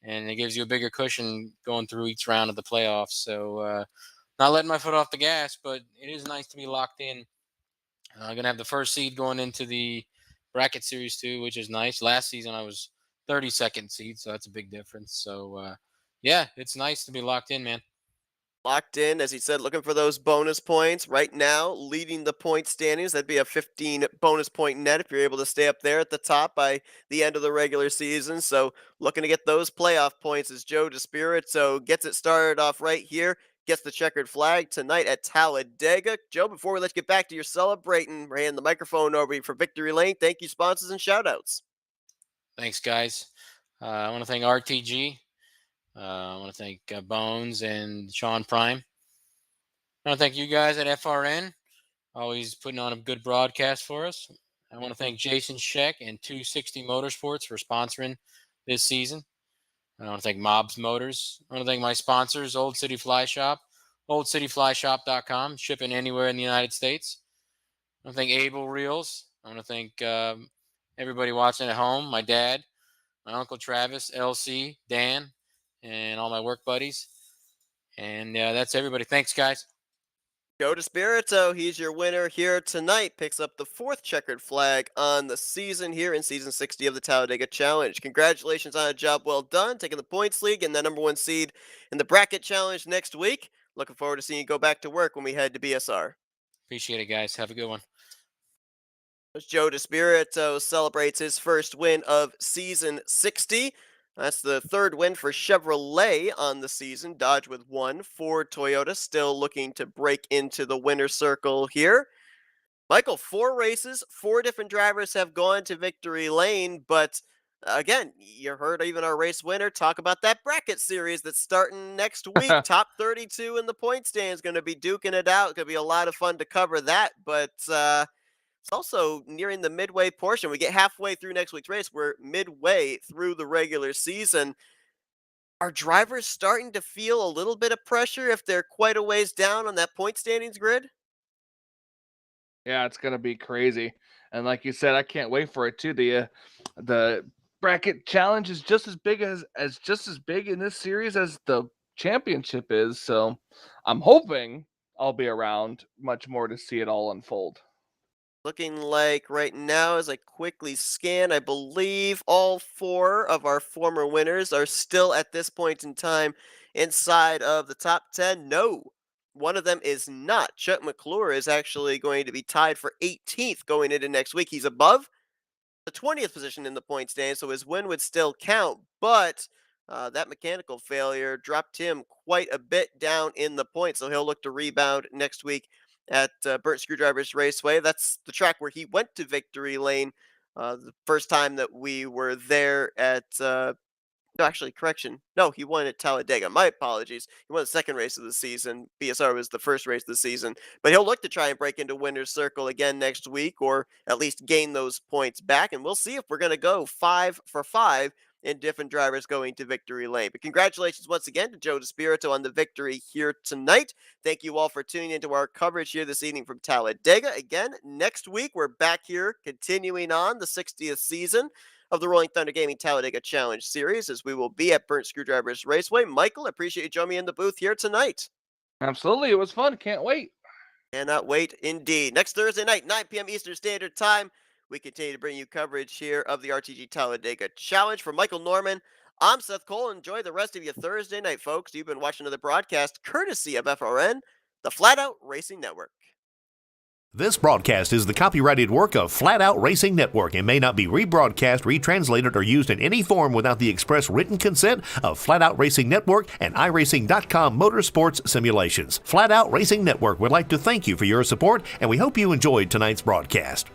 F: and it gives you a bigger cushion going through each round of the playoffs. So not letting my foot off the gas, but it is nice to be locked in. I'm gonna have the first seed going into the bracket series too, which is nice. Last season I was 32nd seed, so that's a big difference. So yeah, it's nice to be locked in, man.
A: Locked in, as he said, looking for those bonus points. Right now, leading the point standings. That'd be a 15 bonus point net if you're able to stay up there at the top by the end of the regular season. So, looking to get those playoff points as Joe DeSpirito gets it started off right here. Gets the checkered flag tonight at Talladega. Joe, before we let you get back to your celebrating, we're handing the microphone over to you for Victory Lane. Thank you, sponsors, and shoutouts.
F: Thanks, guys. I want to thank RTG. I want to thank Bones and Sean Prime. I want to thank you guys at FRN, always putting on a good broadcast for us. I want to thank Jason Scheck and 260 Motorsports for sponsoring this season. I want to thank Mobs Motors. I want to thank my sponsors, Old City Fly Shop, oldcityflyshop.com, shipping anywhere in the United States. I want to thank Able Reels. I want to thank everybody watching at home, my dad, my uncle Travis, LC, Dan, and all my work buddies. And that's everybody. Thanks, guys.
A: Joe DeSpirito, he's your winner here tonight. Picks up the 4th checkered flag on the season here in season 60 of the Talladega Challenge. Congratulations on a job well done, taking the points league and the #1 seed in the bracket challenge next week. Looking forward to seeing you go back to work when we head to BSR.
F: Appreciate it, guys. Have a good one.
A: As Joe DeSpirito celebrates his first win of season 60. That's the 3rd win for Chevrolet on the season. Dodge with 1. Ford, Toyota still looking to break into the winner's circle here. Michael, 4 races, 4 different drivers have gone to victory lane, but again, you heard even our race winner talk about that bracket series that's starting next week. Top 32 in the point stand is going to be duking it out. Going to be a lot of fun to cover that, but it's also nearing the midway portion. We get halfway through next week's race. We're midway through the regular season. Are drivers starting to feel a little bit of pressure if they're quite a ways down on that point standings grid?
B: Yeah, it's gonna be crazy. And like you said, I can't wait for it too. The bracket challenge is just as big as just as big in this series as the championship is. So I'm hoping I'll be around much more to see it all unfold.
A: Looking like right now, as I quickly scan, I believe all 4 of our former winners are still at this point in time inside of the top 10. No, one of them is not. Chuck McClure is actually going to be tied for 18th going into next week. He's above the 20th position in the point stand, so his win would still count, but that mechanical failure dropped him quite a bit down in the points, so he'll look to rebound next week at Burnt Screwdrivers Raceway. That's the track where he went to victory lane the first time that we were there at no, actually, correction. No, he won at Talladega. My apologies. He won the second race of the season. BSR was the first race of the season. But he'll look to try and break into winner's circle again next week, or at least gain those points back. And we'll see if we're going to go 5 for 5 in different drivers going to victory lane. But congratulations once again to Joe DeSpirito on the victory here tonight. Thank you all for tuning into our coverage here this evening from Talladega. Again, next week we're back here continuing on the 60th season of the Rolling Thunder Gaming Talladega Challenge Series, as we will be at Burnt Screwdrivers Raceway. Michael, I appreciate you joining me in the booth here tonight.
B: Absolutely, it was fun. Can't wait.
A: Cannot wait indeed. Next Thursday night, 9 p.m. Eastern Standard Time, we continue to bring you coverage here of the RTG Talladega Challenge. For Michael Norman, I'm Seth Cole. Enjoy the rest of your Thursday night, folks. You've been watching another broadcast courtesy of FRN. the Flatout Racing Network.
G: This broadcast is the copyrighted work of Flatout Racing Network and may not be rebroadcast, retranslated, or used in any form without the express written consent of Flatout Racing Network and iRacing.com Motorsports Simulations. Flatout Racing Network would like to thank you for your support, and we hope you enjoyed tonight's broadcast.